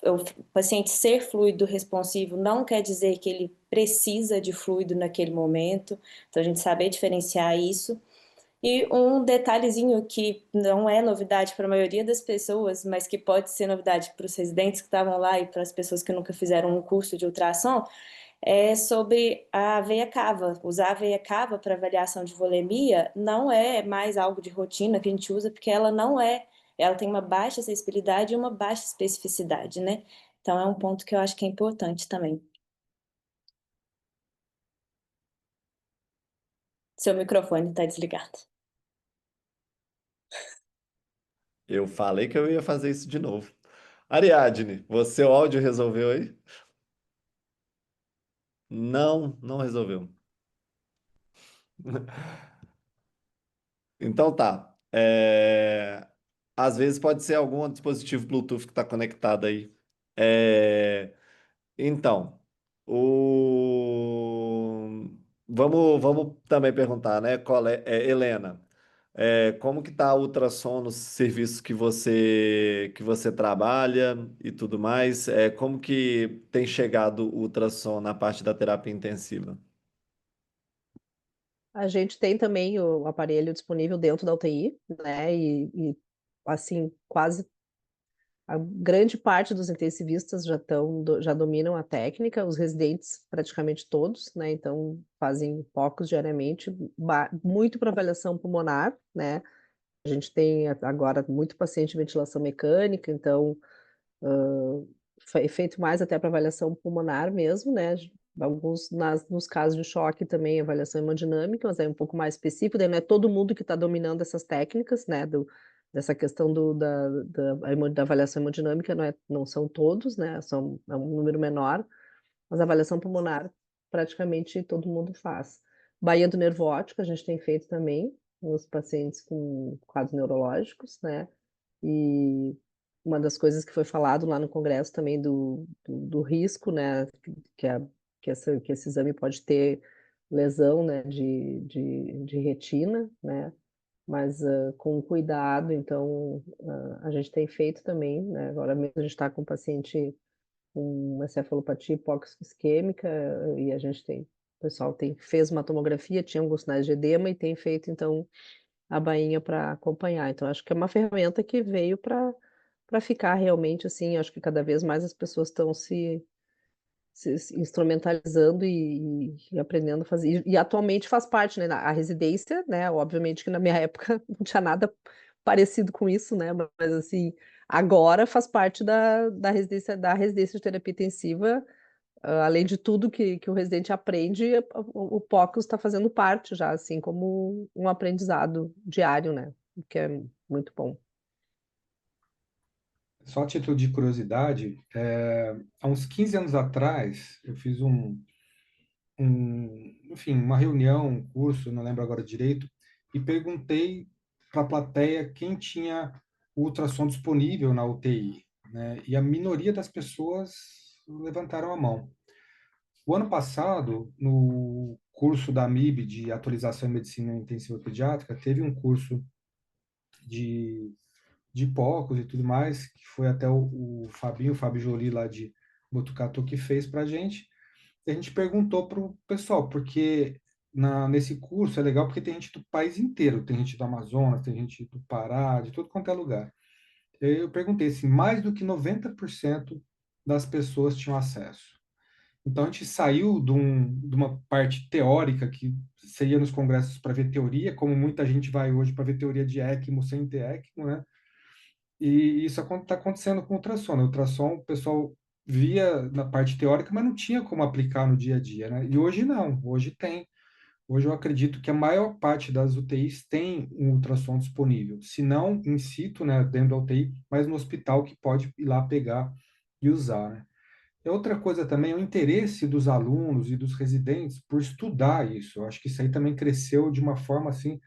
Speaker 3: O paciente ser fluido responsivo não quer dizer que ele precisa de fluido naquele momento, então a gente saber diferenciar isso. E um detalhezinho que não é novidade para a maioria das pessoas, mas que pode ser novidade para os residentes que estavam lá e para as pessoas que nunca fizeram um curso de ultrassom, é sobre a veia cava. Usar a veia cava para avaliação de volemia não é mais algo de rotina que a gente usa, porque ela tem uma baixa sensibilidade e uma baixa especificidade, né? Então é um ponto que eu acho que é importante também. Seu microfone está desligado.
Speaker 2: Eu falei que eu ia fazer isso de novo. Ariadne, você o áudio resolveu aí? Não, não resolveu. Então tá. Às vezes pode ser algum dispositivo Bluetooth que está conectado aí. É, Então, o... vamos também perguntar, né, Helena, como que tá o ultrassom nos serviços que você trabalha e tudo mais? Como que tem chegado o ultrassom na parte da terapia intensiva?
Speaker 5: A gente tem também o aparelho disponível dentro da UTI, né? Assim, quase a grande parte dos intensivistas já dominam a técnica, os residentes praticamente todos, né? Então fazem POCs diariamente, muito para avaliação pulmonar, né? A gente tem agora muito paciente em ventilação mecânica, então foi feito mais até para avaliação pulmonar mesmo, né? Alguns nos casos de choque também avaliação hemodinâmica, mas é um pouco mais específico, daí não é todo mundo que está dominando essas técnicas, né? Dessa questão da avaliação hemodinâmica, não são todos, né? É um número menor, mas a avaliação pulmonar praticamente todo mundo faz. Baía do nervo óptico a gente tem feito também nos pacientes com quadros neurológicos, né? E uma das coisas que foi falado lá no congresso também do risco, né, que, a, que esse exame pode ter lesão, né, de retina, né, mas com cuidado, então a gente tem feito também, né, agora mesmo a gente está com um paciente com uma cefalopatia hipóxico-isquêmica e o pessoal fez uma tomografia, tinha alguns sinais de edema e tem feito, então, a bainha para acompanhar. Então, acho que é uma ferramenta que veio para ficar realmente assim. Acho que cada vez mais as pessoas estão se instrumentalizando e aprendendo a fazer. E atualmente faz parte, né? A residência, né? Obviamente que na minha época não tinha nada parecido com isso, né? Mas assim, agora faz parte da residência de terapia intensiva. Além de tudo que o residente aprende, o POCUS está fazendo parte já, assim, como um aprendizado diário, né? O que é muito bom.
Speaker 6: Só a título de curiosidade, há uns 15 anos atrás, eu fiz enfim, uma reunião, um curso, não lembro agora direito, e perguntei para a plateia quem tinha o ultrassom disponível na UTI, né? E a minoria das pessoas levantaram a mão. O ano passado, no curso da MIB de atualização em medicina intensiva pediátrica, teve um curso de, de POCOS e tudo mais, que foi até o Fabinho, o Fábio Joly lá de Botucatu que fez para a gente. E a gente perguntou para o pessoal, porque nesse curso é legal porque tem gente do país inteiro, tem gente do Amazonas, tem gente do Pará, de tudo quanto é lugar. E aí eu perguntei assim, mais do que 90% das pessoas tinham acesso. Então a gente saiu de uma parte teórica que você ia nos congressos para ver teoria, como muita gente vai hoje para ver teoria de ECMO sem ter ECMO, né? E isso está acontecendo com o ultrassom, né? O ultrassom, o pessoal via na parte teórica, mas não tinha como aplicar no dia a dia, né? E hoje não, hoje tem. Hoje eu acredito que a maior parte das UTIs tem um ultrassom disponível, se não in situ, né, dentro da UTI, mas no hospital que pode ir lá pegar e usar, né? E outra coisa também é o interesse dos alunos e dos residentes por estudar isso. Eu acho que isso aí também cresceu de uma forma assim.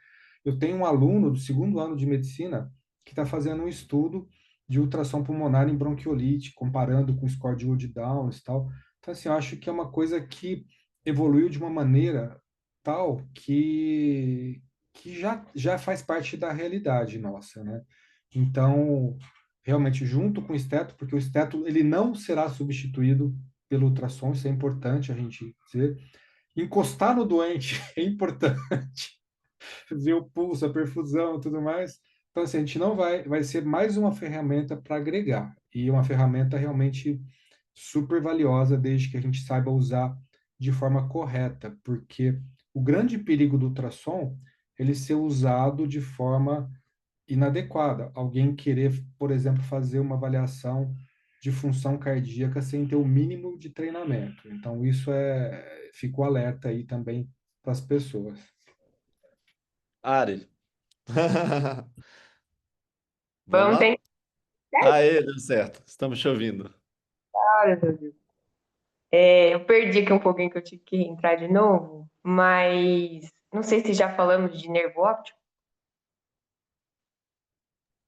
Speaker 6: Eu tenho um aluno do segundo ano de medicina que está fazendo um estudo de ultrassom pulmonar em bronquiolite, comparando com o score de Wood Downs e tal. Então, assim, eu acho que é uma coisa que evoluiu de uma maneira tal que já faz parte da realidade nossa, né? Então, realmente, junto com o esteto, porque o esteto ele não será substituído pelo ultrassom, isso é importante a gente dizer. Encostar no doente é importante, ver o pulso, a perfusão, tudo mais. Então, assim, a gente não vai ser mais uma ferramenta para agregar, e uma ferramenta realmente super valiosa, desde que a gente saiba usar de forma correta, porque o grande perigo do ultrassom é ele ser usado de forma inadequada. Alguém querer, por exemplo, fazer uma avaliação de função cardíaca sem ter o mínimo de treinamento. Então, isso fico alerta aí também para as pessoas.
Speaker 2: Ari. Vamos
Speaker 4: Vamos
Speaker 2: lá?
Speaker 4: tentar.
Speaker 2: Aê, deu certo. Estamos te ouvindo.
Speaker 4: Meu Deus. Eu perdi aqui um pouquinho que eu tive que entrar de novo, mas não sei se já falamos de nervo óptico.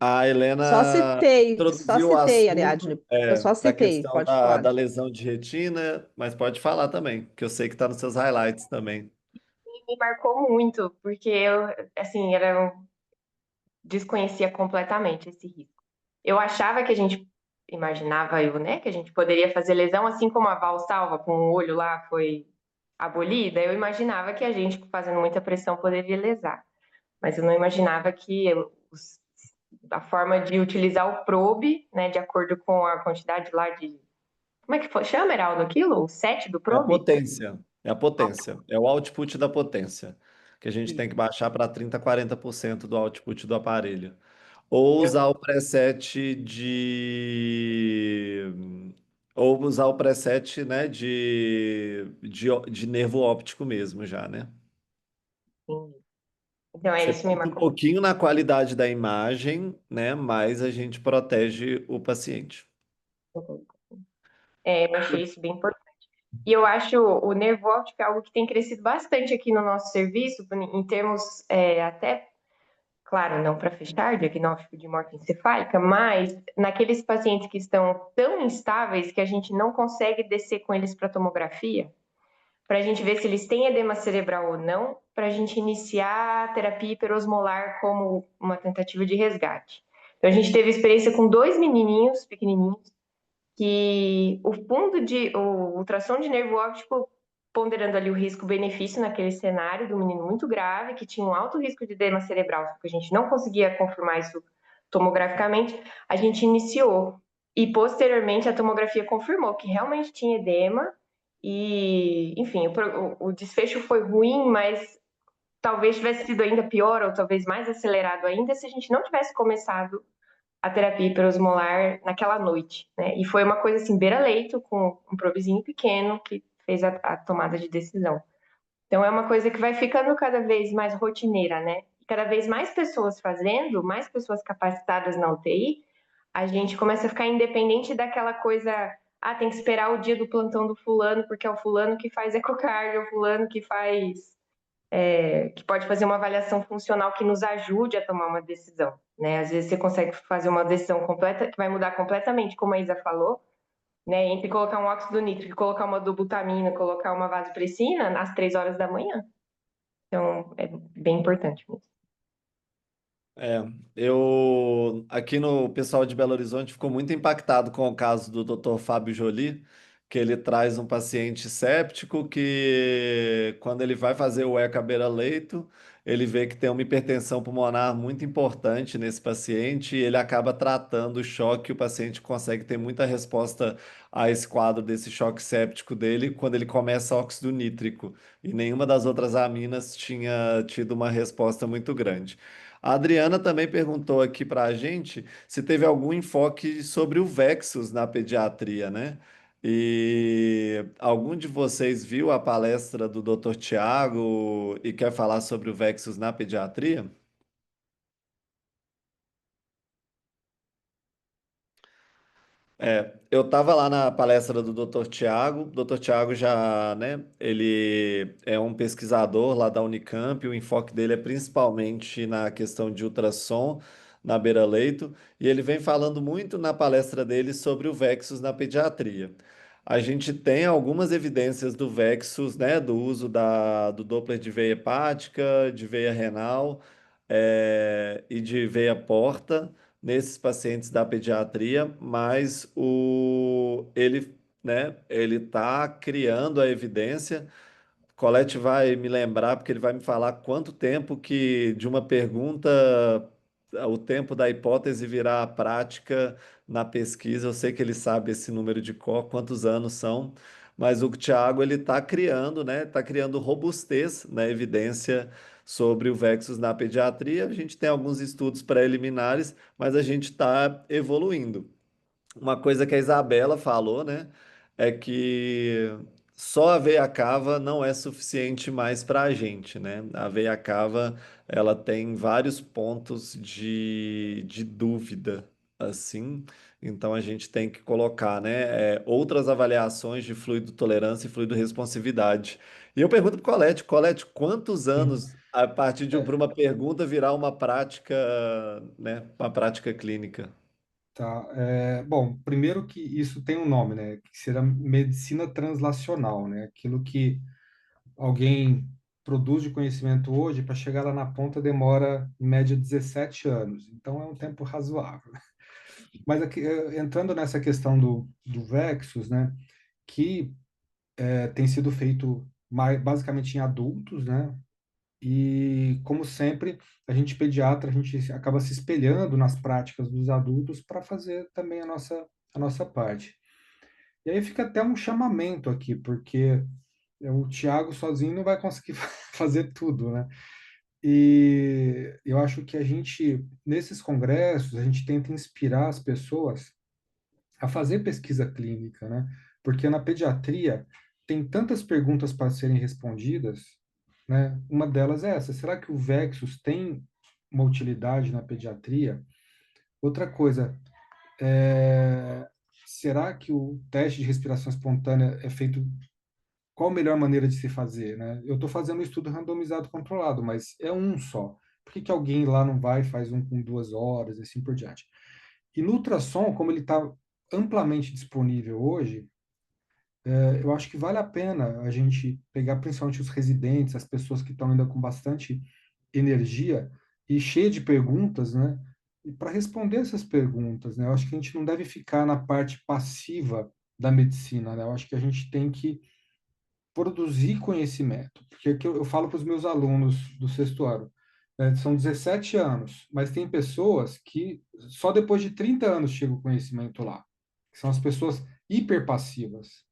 Speaker 2: A Helena
Speaker 5: só
Speaker 2: introduziu o
Speaker 5: citei,
Speaker 2: assunto
Speaker 5: Ariadne. Eu só
Speaker 2: da
Speaker 5: citei,
Speaker 2: questão
Speaker 5: pode
Speaker 2: da
Speaker 5: falar.
Speaker 2: lesão de retina, mas pode falar também, que eu sei que está nos seus highlights também.
Speaker 4: Me marcou muito, porque eu, assim, desconhecia completamente esse risco. Eu achava que a gente, imaginava eu, né, que a gente poderia fazer lesão, assim como a Valsalva com o olho lá foi abolida, eu imaginava que a gente, fazendo muita pressão, poderia lesar. Mas eu não imaginava que a forma de utilizar o probe, né, de acordo com a quantidade lá de... Como é que foi? Chama, Heraldo, aquilo? O set do
Speaker 2: É a
Speaker 4: probe?
Speaker 2: potência, é a potência, é o output da potência, que a gente tem que baixar para 30, 40% do output do aparelho. Ou
Speaker 4: Eu,
Speaker 2: usar o preset de. Ou usar o preset, né, de nervo óptico mesmo já, né?
Speaker 4: entendi. Então,
Speaker 2: Você
Speaker 4: isso me
Speaker 2: pinta um
Speaker 4: marcou.
Speaker 2: pouquinho na qualidade da imagem, né, mas a gente protege o paciente.
Speaker 4: Eu achei isso bem importante. E eu acho o nervo óptico é algo que tem crescido bastante aqui no nosso serviço, em termos até, claro, não para fechar diagnóstico de morte encefálica, mas naqueles pacientes que estão tão instáveis que a gente não consegue descer com eles para tomografia, para a gente ver se eles têm edema cerebral ou não, para a gente iniciar a terapia hiperosmolar como uma tentativa de resgate. Então, a gente teve experiência com 2 menininhos pequenininhos que o ultrassom de nervo óptico, ponderando ali o risco-benefício naquele cenário do menino muito grave, que tinha um alto risco de edema cerebral, porque a gente não conseguia confirmar isso tomograficamente, a gente iniciou. E posteriormente a tomografia confirmou que realmente tinha edema e, enfim, o desfecho foi ruim, mas talvez tivesse sido ainda pior ou talvez mais acelerado ainda se a gente não tivesse começado a terapia hiperosmolar naquela noite, né? E foi uma coisa assim, beira-leito, com um probezinho pequeno que fez a tomada de decisão. Então é uma coisa que vai ficando cada vez mais rotineira, né? Cada vez mais pessoas fazendo, mais pessoas capacitadas na UTI, a gente começa a ficar independente daquela coisa, tem que esperar o dia do plantão do fulano, porque é o fulano que faz ecocardio, é o fulano que faz que pode fazer uma avaliação funcional que nos ajude a tomar uma decisão, né? Às vezes você consegue fazer uma decisão completa que vai mudar completamente, como a Isa falou, né? Entre colocar um óxido nítrico, colocar uma dobutamina, colocar uma vasopressina, às 3 horas da manhã. Então, é bem importante mesmo.
Speaker 2: É, eu aqui no pessoal de Belo Horizonte ficou muito impactado com o caso do Dr. Fábio Joly, que ele traz um paciente séptico que quando ele vai fazer o eco à beira-leito, ele vê que tem uma hipertensão pulmonar muito importante nesse paciente e ele acaba tratando o choque, o paciente consegue ter muita resposta a esse quadro desse choque séptico dele quando ele começa óxido nítrico, e nenhuma das outras aminas tinha tido uma resposta muito grande. A Adriana também perguntou aqui para a gente se teve algum enfoque sobre o Vexus na pediatria, né? E algum de vocês viu a palestra do Dr. Tiago e quer falar sobre o Vexus na pediatria? Eu estava lá na palestra do Dr. Tiago. O Dr. Tiago já, né, ele é um pesquisador lá da Unicamp. O enfoque dele é principalmente na questão de ultrassom na beira-leito, e ele vem falando muito na palestra dele sobre o Vexus na pediatria. A gente tem algumas evidências do Vexus, né, do uso do Doppler de veia hepática, de veia renal, e de veia porta nesses pacientes da pediatria, mas ele, né, ele está criando a evidência. Colette vai me lembrar, porque ele vai me falar quanto tempo que de uma pergunta, o tempo da hipótese virar a prática na pesquisa. Eu sei que ele sabe esse número de cor, quantos anos são, mas o Thiago ele está criando, né? Está criando robustez na evidência sobre o Vexus na pediatria. A gente tem alguns estudos preliminares, mas a gente está evoluindo. Uma coisa que a Isabela falou, né, é que só a veia cava não é suficiente mais para a gente, né? A veia cava, ela tem vários pontos de dúvida, assim, então a gente tem que colocar, né, outras avaliações de fluido tolerância e fluido responsividade. E eu pergunto para Colette, quantos
Speaker 6: Sim.
Speaker 2: anos a partir de
Speaker 6: É,
Speaker 2: uma pergunta virar uma prática, né, uma prática clínica?
Speaker 6: tá. Bom, primeiro que isso tem um nome, né? Que será medicina translacional, né? Aquilo que alguém produz de conhecimento hoje, para chegar lá na ponta demora, em média, 17 anos. Então, é um tempo razoável. Mas aqui, entrando nessa questão do Vexus, né? Que tem sido feito basicamente em adultos, né? E, como sempre, a gente pediatra, a gente acaba se espelhando nas práticas dos adultos para fazer também a nossa parte. E aí fica até um chamamento aqui, porque o Tiago sozinho não vai conseguir fazer tudo, né? E eu acho que a gente, nesses congressos, a gente tenta inspirar as pessoas a fazer pesquisa clínica, né? Porque na pediatria tem tantas perguntas para serem respondidas, né? Uma delas é essa: será que o Vexus tem uma utilidade na pediatria? Outra coisa, é, será que o teste de respiração espontânea é feito? Qual a melhor maneira de se fazer, né? Eu estou fazendo um estudo randomizado controlado, mas é um só. Por que que alguém lá não vai e faz um com 2 horas, e assim por diante? E no ultrassom, como ele está amplamente disponível hoje, eu acho que vale a pena a gente pegar principalmente os residentes, as pessoas que estão ainda com bastante energia e cheia de perguntas, né? E para responder essas perguntas, né? Eu acho que a gente não deve ficar na parte passiva da medicina, né? Eu acho que a gente tem que produzir conhecimento, porque aqui eu falo para os meus alunos do sexto ano, né? São 17 anos, mas tem pessoas que só depois de 30 anos chega o conhecimento lá, que são as pessoas hiperpassivas.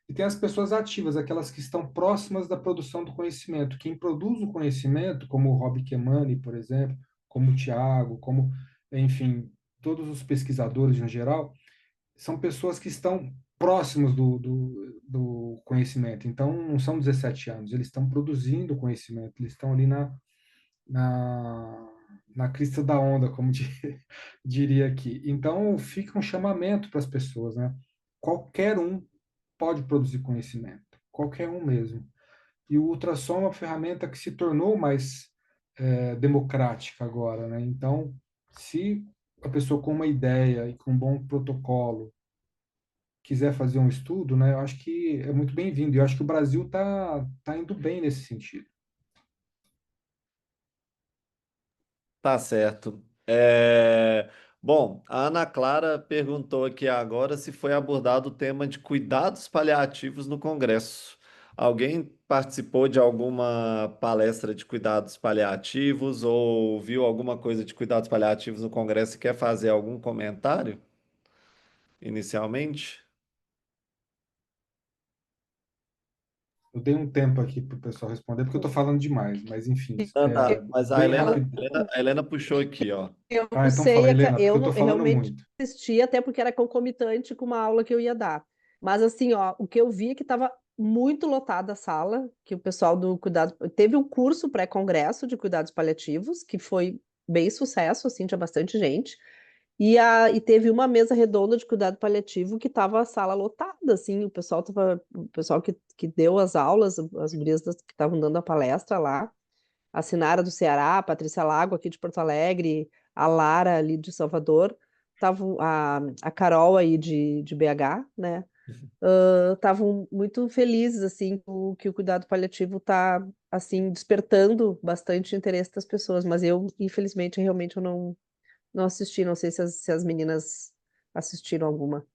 Speaker 6: E tem as pessoas ativas, aquelas que estão próximas da produção do conhecimento. Quem produz o conhecimento, como o Rob Kemani, por exemplo, como o Tiago, como, enfim, todos os pesquisadores em geral, são pessoas que estão próximos do conhecimento. Então, não são 17 anos, eles estão produzindo conhecimento, eles estão ali na, na crista da onda, como diria aqui. Então, fica um chamamento para as pessoas, né? Qualquer um pode produzir conhecimento, qualquer um mesmo. E o ultrassom é uma ferramenta que se tornou mais democrática agora, né? Então, se a pessoa com uma ideia e com um bom protocolo quiser fazer um estudo, né, eu acho que é muito bem-vindo. E eu acho que o Brasil tá indo bem nesse sentido.
Speaker 2: Tá certo. Bom, a Ana Clara perguntou aqui agora se foi abordado o tema de cuidados paliativos no Congresso. Alguém participou de alguma palestra de cuidados paliativos ou viu alguma coisa de cuidados paliativos no Congresso e quer fazer algum comentário inicialmente?
Speaker 6: Eu dei um tempo aqui para o pessoal responder, porque eu estou falando demais, mas enfim,
Speaker 2: Não, tá, mas
Speaker 6: bem rápido.
Speaker 2: A Helena puxou aqui, ó.
Speaker 5: Eu
Speaker 6: Ah, então
Speaker 5: sei,
Speaker 6: fala,
Speaker 5: é que
Speaker 6: Helena, porque
Speaker 5: eu,
Speaker 6: eu estou
Speaker 5: eu
Speaker 6: falando
Speaker 5: realmente
Speaker 6: muito.
Speaker 5: assisti, até porque era concomitante com uma aula que eu ia dar. Mas assim, ó, o que eu vi é que estava muito lotada a sala, que o pessoal do cuidado teve um curso pré-congresso de cuidados paliativos, que foi bem sucesso, assim, tinha bastante gente. E teve uma mesa redonda de cuidado paliativo que estava a sala lotada, assim, o pessoal que deu as aulas, as gurias que estavam dando a palestra lá, a Sinara do Ceará, a Patrícia Lago aqui de Porto Alegre, a Lara ali de Salvador, a Carol aí de BH, né? Estavam muito felizes assim que o cuidado paliativo está assim despertando bastante interesse das pessoas, mas eu infelizmente realmente eu não assisti, não sei se as meninas assistiram alguma.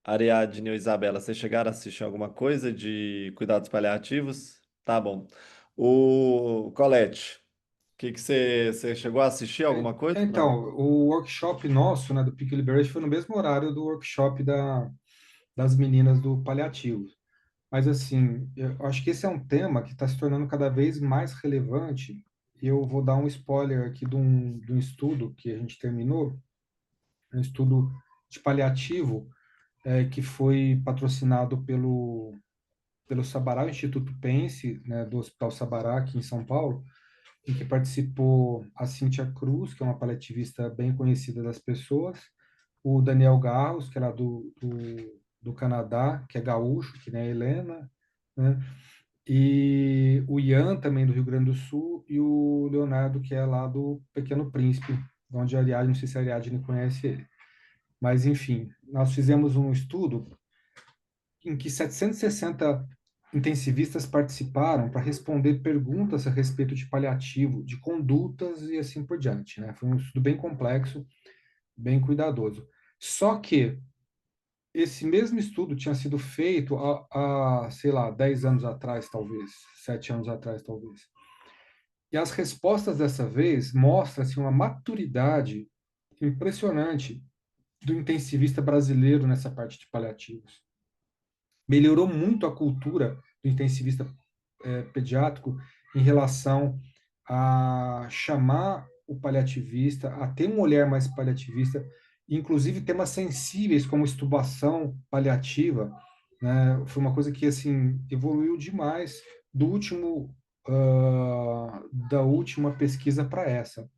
Speaker 2: Ariadne ou Isabela, vocês chegaram a assistir alguma coisa de cuidados paliativos? Tá bom. O Colette, você chegou a assistir alguma coisa? Não.
Speaker 6: Então, o workshop nosso, né, do Peak Liberation foi no mesmo horário do workshop das meninas do paliativo. Mas, assim, eu acho que esse é um tema que está se tornando cada vez mais relevante. E eu vou dar um spoiler aqui de um estudo que a gente terminou, um estudo de paliativo, que foi patrocinado pelo Sabará, o Instituto Pense, né, do Hospital Sabará, aqui em São Paulo, em que participou a Cíntia Cruz, que é uma paliativista bem conhecida das pessoas, o Daniel Garros, que é lá do Canadá, que é gaúcho, que nem a Helena, né? E o Ian, também do Rio Grande do Sul, e o Leonardo, que é lá do Pequeno Príncipe, onde a Ariadne, não sei se a Ariadne conhece ele. Mas, enfim, nós fizemos um estudo em que 760 intensivistas participaram para responder perguntas a respeito de paliativo, de condutas e assim por diante, né? Foi um estudo bem complexo, bem cuidadoso. Só que esse mesmo estudo tinha sido feito sei lá, 10 anos atrás, talvez, 7 anos atrás, talvez. E as respostas dessa vez mostram-se uma maturidade impressionante do intensivista brasileiro nessa parte de paliativos. Melhorou muito a cultura do intensivista pediátrico em relação a chamar o paliativista, a ter um olhar mais paliativista, inclusive temas sensíveis como extubação paliativa, né? Foi uma coisa que assim evoluiu demais do último da última pesquisa para essa,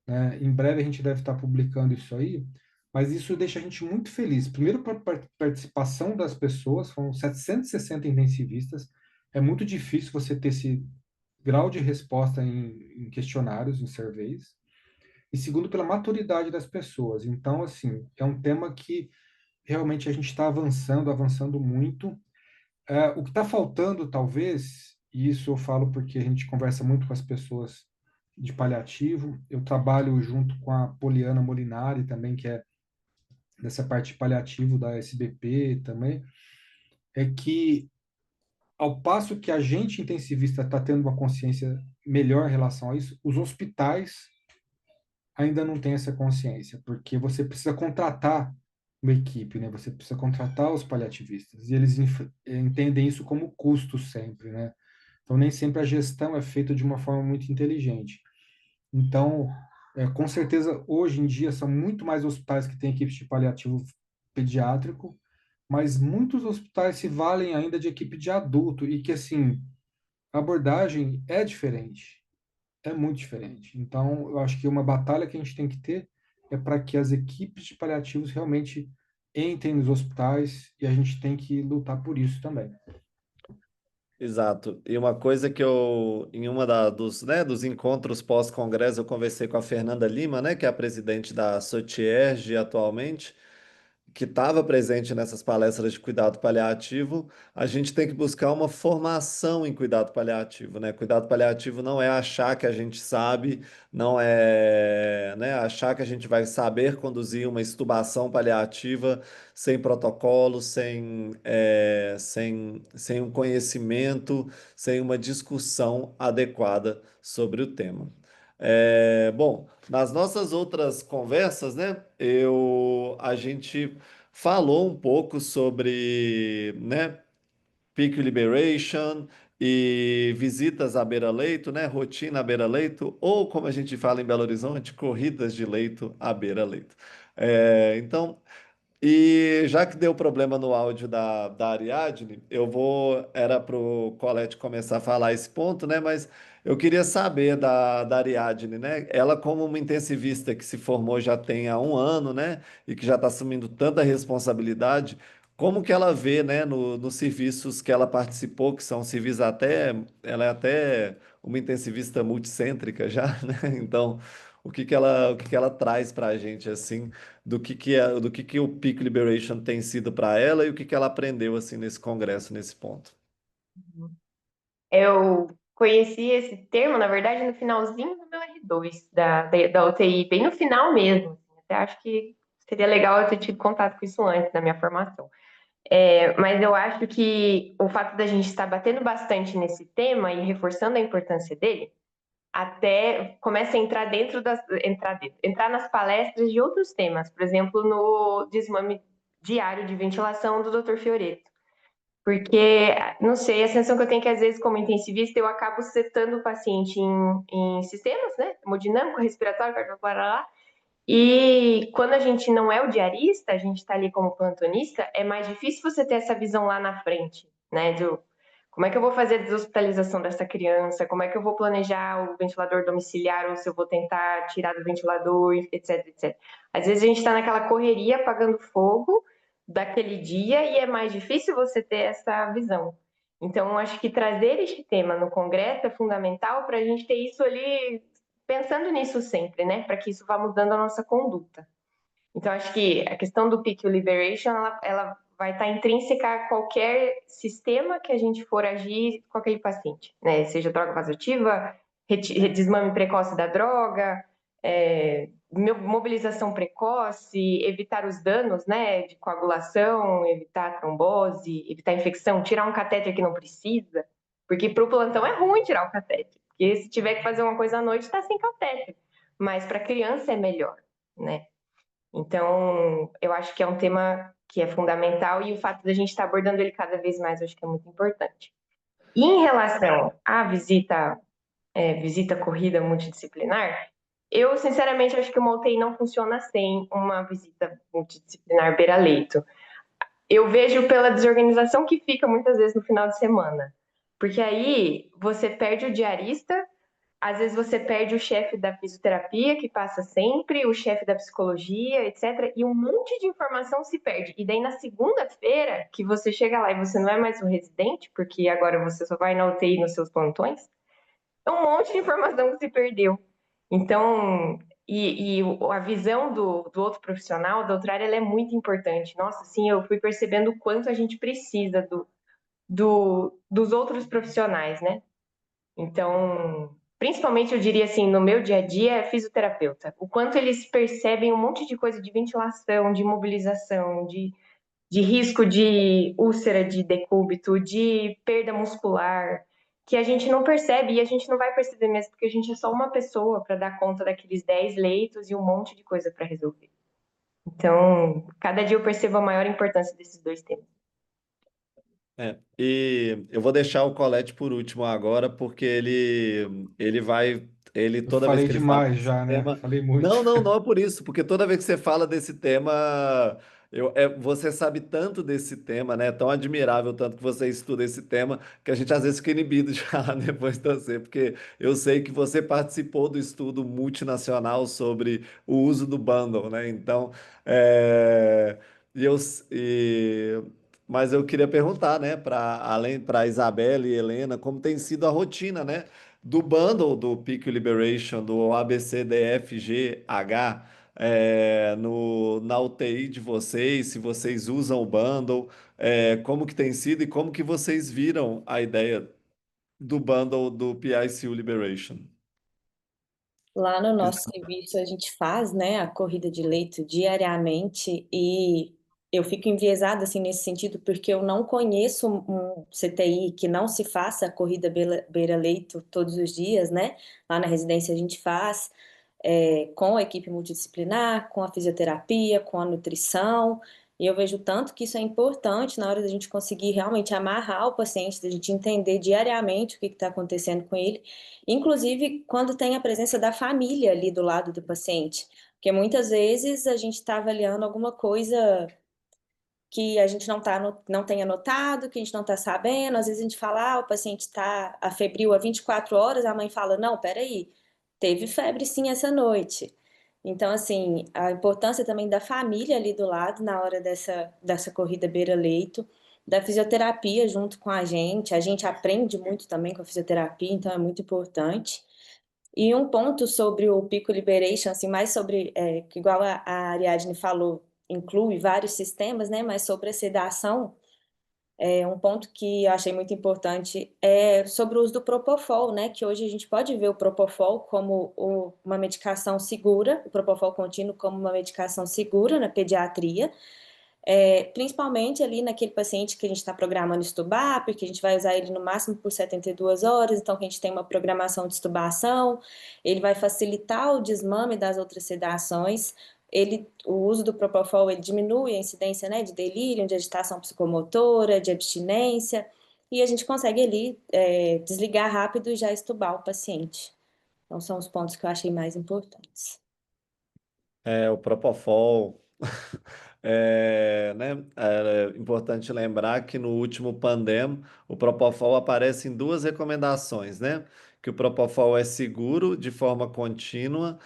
Speaker 6: né? Em breve a gente deve estar publicando isso aí, mas isso deixa a gente muito feliz. Primeiro, para a participação das pessoas, foram 760 intensivistas. É muito difícil você ter esse grau de resposta em questionários, em surveys. E segundo, pela maturidade das pessoas. Então, assim, é um tema que realmente a gente está avançando, avançando muito. O que está faltando, talvez, e isso eu falo porque a gente conversa muito com as pessoas de paliativo. Eu trabalho junto com a Poliana Molinari também, que é dessa parte de paliativo da SBP também, é que ao passo que a gente intensivista está tendo uma consciência melhor em relação a isso, os hospitais ainda não têm essa consciência, porque você precisa contratar uma equipe, né? Você precisa contratar os paliativistas e eles entendem isso como custo sempre, né? Então nem sempre a gestão é feita de uma forma muito inteligente. Então, com certeza, hoje em dia, são muito mais hospitais que têm equipes de paliativo pediátrico, mas muitos hospitais se valem ainda de equipe de adulto e que, assim, a abordagem é diferente, é muito diferente. Então, eu acho que uma batalha que a gente tem que ter é para que as equipes de paliativos realmente entrem nos hospitais e a gente tem que lutar por isso também.
Speaker 2: Exato. E uma coisa que em dos encontros pós-congresso, eu conversei com a Fernanda Lima, né, que é a presidente da SOTIERG atualmente, que estava presente nessas palestras de cuidado paliativo, a gente tem que buscar uma formação em cuidado paliativo, né? Cuidado paliativo não é achar que a gente sabe, não é, né, achar que a gente vai saber conduzir uma extubação paliativa sem protocolo, sem um conhecimento, sem uma discussão adequada sobre o tema. Bom, nas nossas outras conversas, né, a gente falou um pouco sobre, né, Peak Liberation e visitas à beira-leito, né, rotina à beira-leito, ou como a gente fala em Belo Horizonte, corridas de leito à beira-leito. Então, e já que deu problema no áudio da Ariadne, era para o Colette começar a falar esse ponto, né? Mas eu queria saber da Ariadne, né? Ela, como uma intensivista que se formou já tem há um ano, né? E que já está assumindo tanta responsabilidade, como que ela vê, né? Nos serviços que ela participou, que são serviços ela é até uma intensivista multicêntrica já, né? Então, o que que ela traz para a gente, assim? Do que o Peak Liberation tem sido para ela e o que que ela aprendeu assim nesse congresso, nesse ponto.
Speaker 4: Eu conheci esse termo, na verdade, no finalzinho do meu R2 da UTI, bem no final mesmo. Até acho que seria legal eu ter tido contato com isso antes da minha formação. Mas eu acho que o fato da gente estar batendo bastante nesse tema e reforçando a importância dele, até começa a entrar nas palestras de outros temas, por exemplo, no desmame diário de ventilação do Dr. Fioreto. Porque, não sei, a sensação que eu tenho é que, às vezes, como intensivista, eu acabo setando o paciente em sistemas, né? Hemodinâmico, respiratório, cardiovascular. E quando a gente não é o diarista, a gente está ali como plantonista, é mais difícil você ter essa visão lá na frente, né? Como é que eu vou fazer a deshospitalização dessa criança? Como é que eu vou planejar o ventilador domiciliar ou se eu vou tentar tirar do ventilador, etc, etc. Às vezes a gente está naquela correria apagando fogo daquele dia e é mais difícil você ter essa visão. Então, acho que trazer este tema no Congresso é fundamental para a gente ter isso ali, pensando nisso sempre, né? Para que isso vá mudando a nossa conduta. Então, acho que a questão do Peak Liberation, ela vai estar intrínseca a qualquer sistema que a gente for agir com aquele paciente, né? Seja droga vasoativa, desmame precoce da droga, mobilização precoce, evitar os danos, né, de coagulação, evitar trombose, evitar infecção, tirar um catéter que não precisa, porque para o plantão é ruim tirar o catéter, porque se tiver que fazer uma coisa à noite, está sem catéter, mas para criança é melhor, né? Então, eu acho que é um tema que é fundamental e o fato da gente estar abordando ele cada vez mais, eu acho que é muito importante. E em relação à visita corrida multidisciplinar, eu, sinceramente, acho que uma UTI não funciona sem uma visita multidisciplinar beira-leito. Eu vejo pela desorganização que fica muitas vezes no final de semana. Porque aí você perde o diarista, às vezes você perde o chefe da fisioterapia, que passa sempre, o chefe da psicologia, etc. E um monte de informação se perde. E daí na segunda-feira, que você chega lá e você não é mais o residente, porque agora você só vai na UTI nos seus plantões, é um monte de informação que se perdeu. Então, a visão do outro profissional, da outra área, ela é muito importante. Nossa, sim, eu fui percebendo o quanto a gente precisa dos outros profissionais, né? Então, principalmente eu diria assim, no meu dia a dia, é fisioterapeuta. O quanto eles percebem um monte de coisa de ventilação, de mobilização, de risco de úlcera de decúbito, de perda muscular, que a gente não percebe e a gente não vai perceber mesmo, porque a gente é só uma pessoa para dar conta daqueles 10 leitos e um monte de coisa para resolver. Então, cada dia eu percebo a maior importância desses dois temas.
Speaker 2: E eu vou deixar o Colette por último agora, porque ele
Speaker 6: Eu
Speaker 2: toda vez
Speaker 6: falei
Speaker 2: que ele fala
Speaker 6: demais
Speaker 2: desse
Speaker 6: já, né?
Speaker 2: tema,
Speaker 6: Falei muito.
Speaker 2: não é por isso, porque toda vez que você fala desse tema, você sabe tanto desse tema, né? É tão admirável tanto que você estuda esse tema, que a gente às vezes fica inibido de falar depois de você, porque eu sei que você participou do estudo multinacional sobre o uso do bundle, né? Então, é, e eu, e mas eu queria perguntar, né, para Isabelle e Helena, como tem sido a rotina, né, do bundle do Peak Liberation, do ABCDFGH. na UTI de vocês, se vocês usam o bundle, como que tem sido e como que vocês viram a ideia do bundle do PICU Liberation.
Speaker 3: Lá no nosso serviço a gente faz, né, a corrida de leito diariamente e eu fico enviesada assim nesse sentido porque eu não conheço um CTI que não se faça a corrida beira-leito todos os dias, né? Lá na residência a gente faz com a equipe multidisciplinar, com a fisioterapia, com a nutrição. E eu vejo tanto que isso é importante na hora da gente conseguir realmente amarrar o paciente, da gente entender diariamente o que está acontecendo com ele, inclusive quando tem a presença da família ali do lado do paciente. Porque muitas vezes a gente está avaliando alguma coisa que a gente não tenha notado, que a gente não está sabendo. Às vezes a gente fala, o paciente está afebril há 24 horas, a mãe fala, não, peraí, teve febre sim essa noite. Então, assim, a importância também da família ali do lado na hora dessa corrida beira-leito, da fisioterapia junto com a gente aprende muito também com a fisioterapia, então é muito importante. E um ponto sobre o Pico Liberation, assim, mais sobre, que igual a Ariadne falou, inclui vários sistemas, né? Mas sobre a sedação, um ponto que eu achei muito importante é sobre o uso do Propofol, né? Que hoje a gente pode ver o Propofol como uma medicação segura, o Propofol contínuo como uma medicação segura na pediatria, principalmente ali naquele paciente que a gente está programando estubar, porque a gente vai usar ele no máximo por 72 horas, então que a gente tem uma programação de estubação, ele vai facilitar o desmame das outras sedações, o uso do Propofol ele diminui a incidência, né, de delírio, de agitação psicomotora, de abstinência, e a gente consegue ali desligar rápido e já estubar o paciente. Então são os pontos que eu achei mais importantes.
Speaker 2: O Propofol. Né? É importante lembrar que no último Pandem, o Propofol aparece em duas recomendações, né? Que o Propofol é seguro de forma contínua,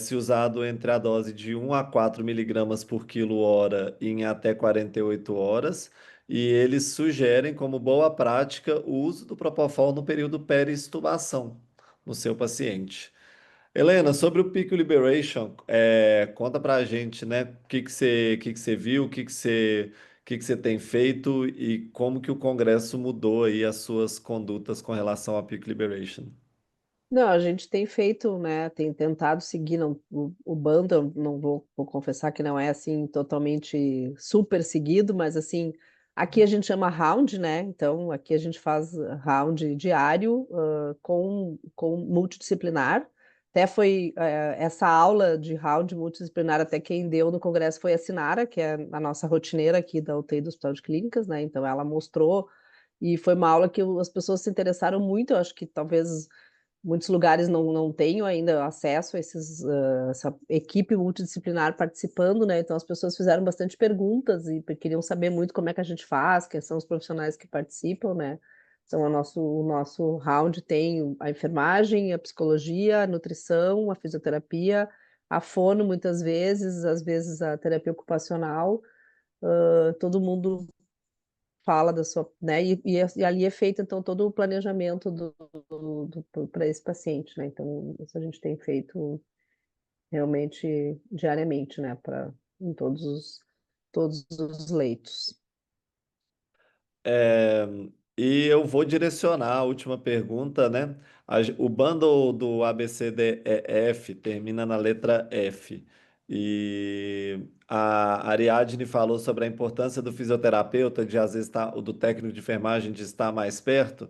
Speaker 2: se usado entre a dose de 1 a 4 mg por quilo-hora em até 48 horas. E eles sugerem como boa prática o uso do Propofol no período peri-extubação no seu paciente. Helena, sobre o Pico Liberation, conta pra gente, né? O que que você viu, o que que você tem feito e como que o Congresso mudou aí as suas condutas com relação ao Pico Liberation.
Speaker 5: Não, a gente tem feito, né, tem tentado seguir o bundle, não vou confessar que não é assim totalmente super seguido, mas assim, aqui a gente chama round, né? Então aqui a gente faz round diário, com multidisciplinar. Até foi essa aula de round multidisciplinar, até quem deu no congresso foi a Sinara, que é a nossa rotineira aqui da UTI do Hospital de Clínicas, né? Então ela mostrou e foi uma aula que as pessoas se interessaram muito, eu acho que talvez muitos lugares não tenham ainda acesso a essa equipe multidisciplinar participando, né? Então as pessoas fizeram bastante perguntas e queriam saber muito como é que a gente faz, quem são os profissionais que participam, né? Então o nosso round tem a enfermagem, a psicologia, a nutrição, a fisioterapia, a fono muitas vezes, às vezes a terapia ocupacional, todo mundo fala da sua, né? E ali é feito então todo o planejamento para esse paciente, né? Então isso a gente tem feito realmente diariamente, né? Para em todos os leitos.
Speaker 2: É, e eu vou direcionar a última pergunta, né? O bundle do ABCDEF termina na letra F. E a Ariadne falou sobre a importância do fisioterapeuta, de às vezes estar, do técnico de enfermagem, de estar mais perto.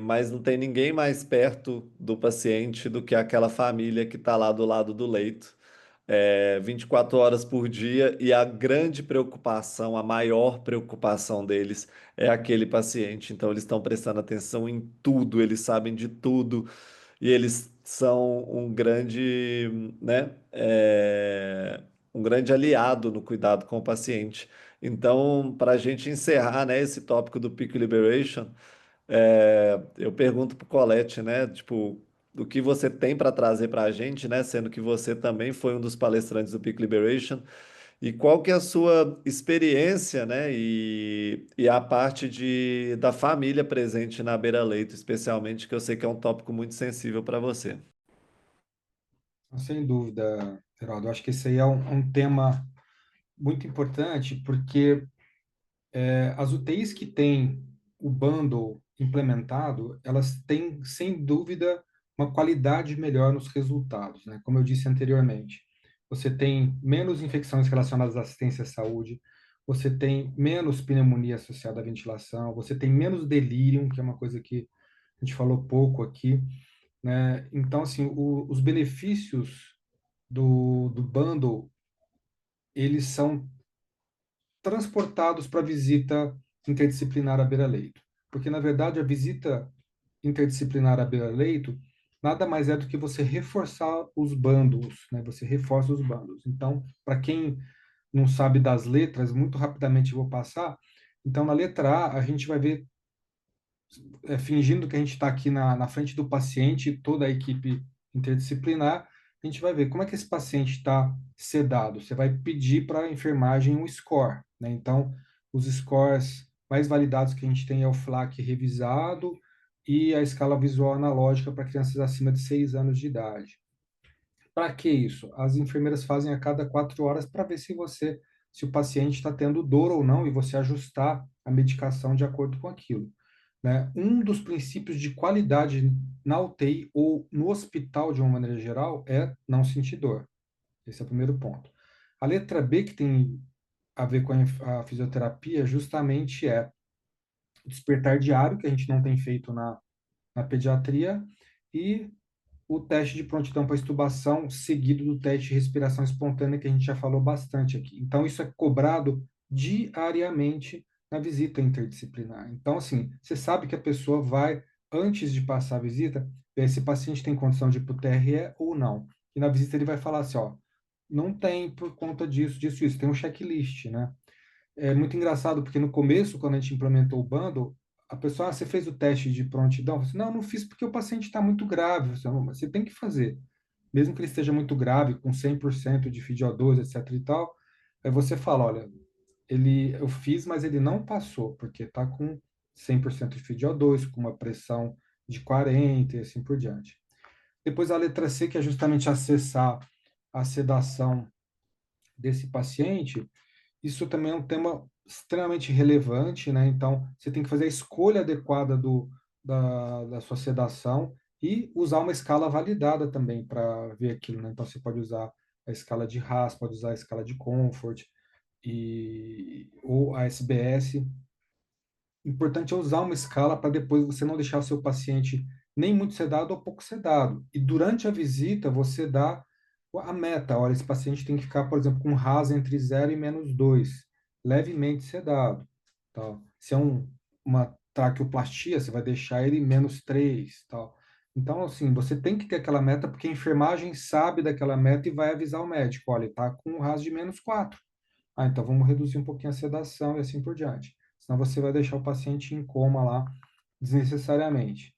Speaker 2: Mas não tem ninguém mais perto do paciente do que aquela família que está lá do lado do leito, 24 horas por dia, e a grande preocupação, a maior preocupação deles é aquele paciente. Então, eles estão prestando atenção em tudo, eles sabem de tudo, e eles são um grande aliado no cuidado com o paciente. Então, para a gente encerrar, né, esse tópico do Peak Liberation, eu pergunto para o Colette, né, tipo, o que você tem para trazer para a gente, né, sendo que você também foi um dos palestrantes do Peak Liberation, e qual que é a sua experiência, né, e a parte da família presente na beira-leito, especialmente, que eu sei que é um tópico muito sensível para você.
Speaker 6: Sem dúvida, Geraldo. Eu acho que esse aí é um tema muito importante, porque as UTIs que têm o bundle implementado, elas têm, sem dúvida, uma qualidade melhor nos resultados, né? Como eu disse anteriormente, você tem menos infecções relacionadas à assistência à saúde, você tem menos pneumonia associada à ventilação, você tem menos delírio, que é uma coisa que a gente falou pouco aqui, né? Então, assim, os benefícios do bundle, eles são transportados para a visita interdisciplinar à beira-leito. Porque, na verdade, a visita interdisciplinar à beira-leito nada mais é do que você reforçar os bândulos, né? Você reforça os bândulos. Então, para quem não sabe das letras, muito rapidamente eu vou passar. Então, na letra A, a gente vai ver, fingindo que a gente está aqui na frente do paciente, toda a equipe interdisciplinar, a gente vai ver como é que esse paciente está sedado. Você vai pedir para a enfermagem um score, né? Então, os scores mais validados que a gente tem é o FLAC revisado e a escala visual analógica para crianças acima de 6 anos de idade. Para que isso? As enfermeiras fazem a cada 4 horas para ver se o paciente está tendo dor ou não e você ajustar a medicação de acordo com aquilo, né? Um dos princípios de qualidade na UTI ou no hospital de uma maneira geral é não sentir dor. Esse é o primeiro ponto. A letra B, que tem a ver com a fisioterapia, justamente é o despertar diário, que a gente não tem feito na pediatria, e o teste de prontidão para extubação, seguido do teste de respiração espontânea, que a gente já falou bastante aqui. Então, isso é cobrado diariamente na visita interdisciplinar. Então, assim, você sabe que a pessoa vai, antes de passar a visita, ver se o paciente tem condição de ir para o TRE ou não. E na visita ele vai falar assim, ó, não tem por conta disso, disso, isso. Tem um checklist, né? É muito engraçado, porque no começo, quando a gente implementou o bundle, a pessoa, você fez o teste de prontidão? Eu falei, não, não fiz porque o paciente está muito grave. Eu falei, não, mas você tem que fazer. Mesmo que ele esteja muito grave, com 100% de FiO2, etc e tal, aí você fala, olha, eu fiz, mas ele não passou, porque está com 100% de FiO2, com uma pressão de 40 e assim por diante. Depois a letra C, que é justamente acessar a sedação desse paciente, isso também é um tema extremamente relevante, né? Então, você tem que fazer a escolha adequada da sua sedação e usar uma escala validada também para ver aquilo, né? Então, você pode usar a escala de Haas, pode usar a escala de Comfort ou a SBS. Importante é usar uma escala para depois você não deixar o seu paciente nem muito sedado ou pouco sedado. E durante a visita, você dá a meta. Olha, esse paciente tem que ficar, por exemplo, com RAS entre 0 e -2, levemente sedado. Tá? Se é uma traqueoplastia, você vai deixar ele -3. Tal. Então, assim, você tem que ter aquela meta, porque a enfermagem sabe daquela meta e vai avisar o médico. Olha, ele está com um RAS de -4. Ah, então vamos reduzir um pouquinho a sedação e assim por diante. Senão você vai deixar o paciente em coma lá desnecessariamente.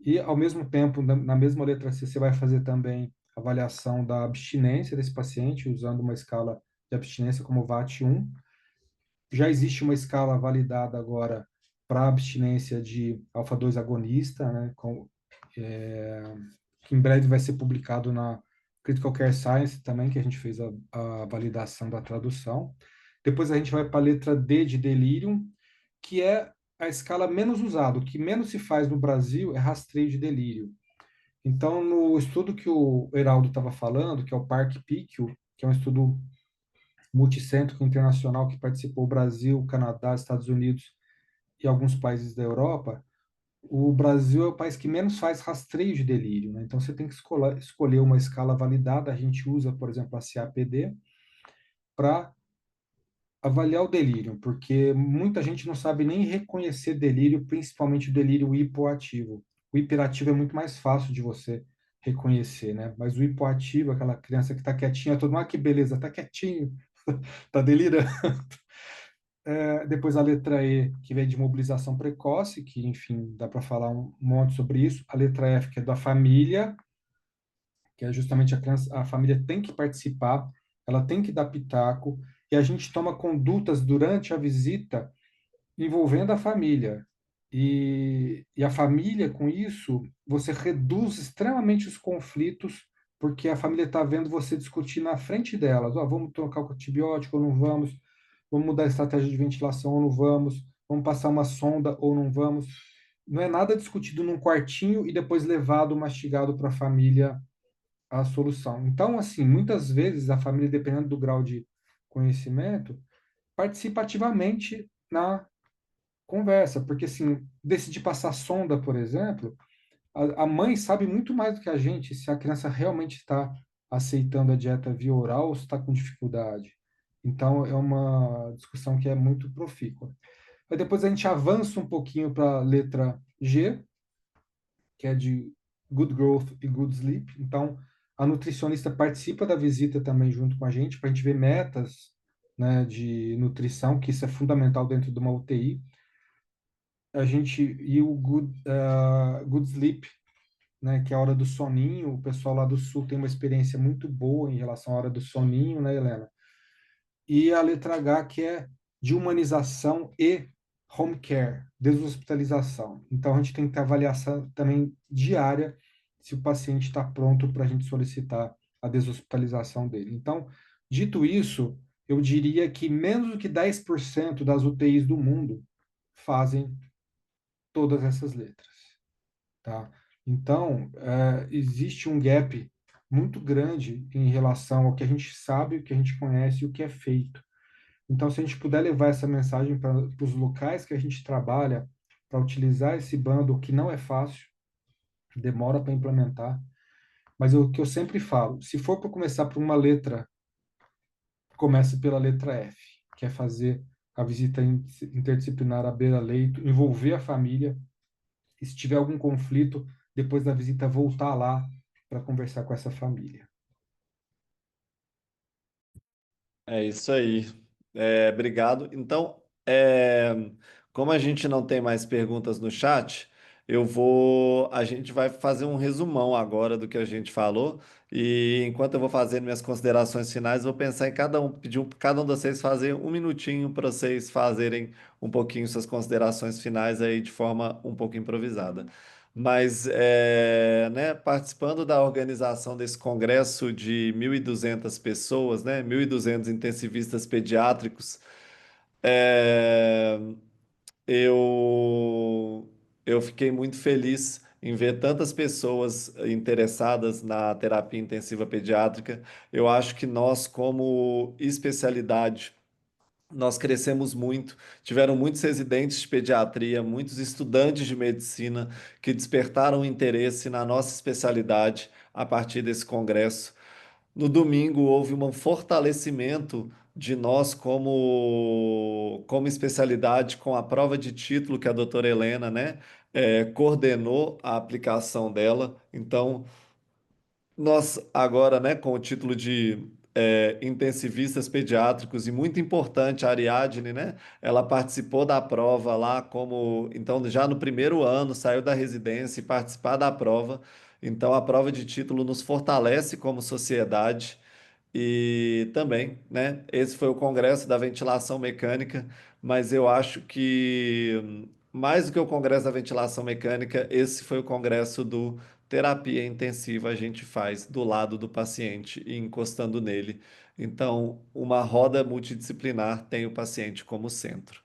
Speaker 6: E, ao mesmo tempo, na mesma letra C, você vai fazer também a avaliação da abstinência desse paciente, usando uma escala de abstinência como VAT-1. Já existe uma escala validada agora para abstinência de alfa-2 agonista, né, que em breve vai ser publicado na Critical Care Science também, que a gente fez a validação da tradução. Depois a gente vai para a letra D de delírio, que é a escala menos usada. O que menos se faz no Brasil é rastreio de delírio. Então, no estudo que o Heraldo estava falando, que é o PARC-PICU, que é um estudo multicêntrico internacional que participou o Brasil, Canadá, Estados Unidos e alguns países da Europa, o Brasil é o país que menos faz rastreio de delírio, né? Então, você tem que escolher uma escala validada. A gente usa, por exemplo, a CAPD, para avaliar o delírio, porque muita gente não sabe nem reconhecer delírio, principalmente o delírio hipoativo. O hiperativo é muito mais fácil de você reconhecer, né? Mas o hipoativo, aquela criança que está quietinha, todo mundo, ah, que beleza, está quietinho, está delirando. Depois a letra E, que vem de mobilização precoce, que, enfim, dá para falar um monte sobre isso. A letra F, que é da família, que é justamente a família tem que participar, ela tem que dar pitaco, e a gente toma condutas durante a visita envolvendo a família. E a família, com isso, você reduz extremamente os conflitos, porque a família está vendo você discutir na frente delas. Ó, vamos trocar o antibiótico ou não vamos? Vamos mudar a estratégia de ventilação ou não vamos? Vamos passar uma sonda ou não vamos? Não é nada discutido num quartinho e depois levado, mastigado para a família a solução. Então, assim, muitas vezes a família, dependendo do grau de conhecimento, participa ativamente na conversa, porque assim, decidir passar sonda, por exemplo, a mãe sabe muito mais do que a gente se a criança realmente está aceitando a dieta via oral ou se está com dificuldade. Então, é uma discussão que é muito profícua. Aí depois a gente avança um pouquinho para a letra G, que é de Good Growth e Good Sleep. Então, a nutricionista participa da visita também junto com a gente, para a gente ver metas, né, de nutrição, que isso é fundamental dentro de uma UTI. A gente, e o Good Sleep, né, que é a hora do soninho. O pessoal lá do Sul tem uma experiência muito boa em relação à hora do soninho, né, Helena? E a letra H, que é de humanização e home care, deshospitalização. Então, a gente tem que ter avaliação também diária se o paciente está pronto para a gente solicitar a deshospitalização dele. Então, dito isso, eu diria que menos do que 10% das UTIs do mundo fazem todas essas letras, tá? Então, existe um gap muito grande em relação ao que a gente sabe, o que a gente conhece e o que é feito. Então, se a gente puder levar essa mensagem para os locais que a gente trabalha, para utilizar esse bundle, que não é fácil, demora para implementar, mas o que eu sempre falo, se for para começar por uma letra, comece pela letra F, que é fazer a visita interdisciplinar à beira-leito, envolver a família, e se tiver algum conflito, depois da visita voltar lá para conversar com essa família.
Speaker 2: É isso aí. Obrigado. Então, como a gente não tem mais perguntas no chat, a gente vai fazer um resumão agora do que a gente falou. E enquanto eu vou fazendo minhas considerações finais, vou pensar em pedir cada um de vocês fazer um minutinho para vocês fazerem um pouquinho suas considerações finais aí de forma um pouco improvisada. Mas, né, participando da organização desse congresso de 1.200 pessoas, né, 1.200 intensivistas pediátricos, é, eu, eu fiquei muito feliz em ver tantas pessoas interessadas na terapia intensiva pediátrica. Eu acho que nós, como especialidade, nós crescemos muito, tiveram muitos residentes de pediatria, muitos estudantes de medicina que despertaram interesse na nossa especialidade a partir desse congresso. No domingo houve um fortalecimento de nós como especialidade com a prova de título que a doutora Helena, né, coordenou a aplicação dela. Então, nós agora, né, com o título de intensivistas pediátricos, e muito importante, a Ariadne, né, ela participou da prova lá então já no primeiro ano, saiu da residência e participar da prova. Então a prova de título nos fortalece como sociedade. E também, né, esse foi o congresso da ventilação mecânica, mas eu acho que mais do que o congresso da ventilação mecânica, esse foi o congresso do terapia intensiva a gente faz do lado do paciente e encostando nele. Então, uma roda multidisciplinar tem o paciente como centro.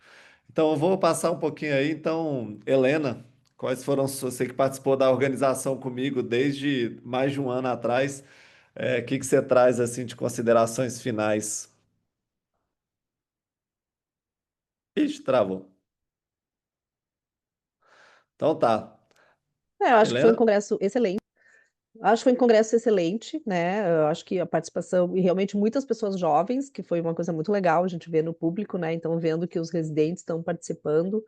Speaker 2: Então, eu vou passar um pouquinho aí. Então, Helena, quais foram você que participou da organização comigo desde mais de um ano atrás? O que que você traz assim de considerações finais? Ixi, travou. Então tá.
Speaker 5: Eu acho que foi um
Speaker 2: Helena?
Speaker 5: congresso excelente. Acho que foi um congresso excelente, né? Eu acho que a participação, e realmente muitas pessoas jovens, que foi uma coisa muito legal a gente ver no público, né? Então, vendo que os residentes estão participando,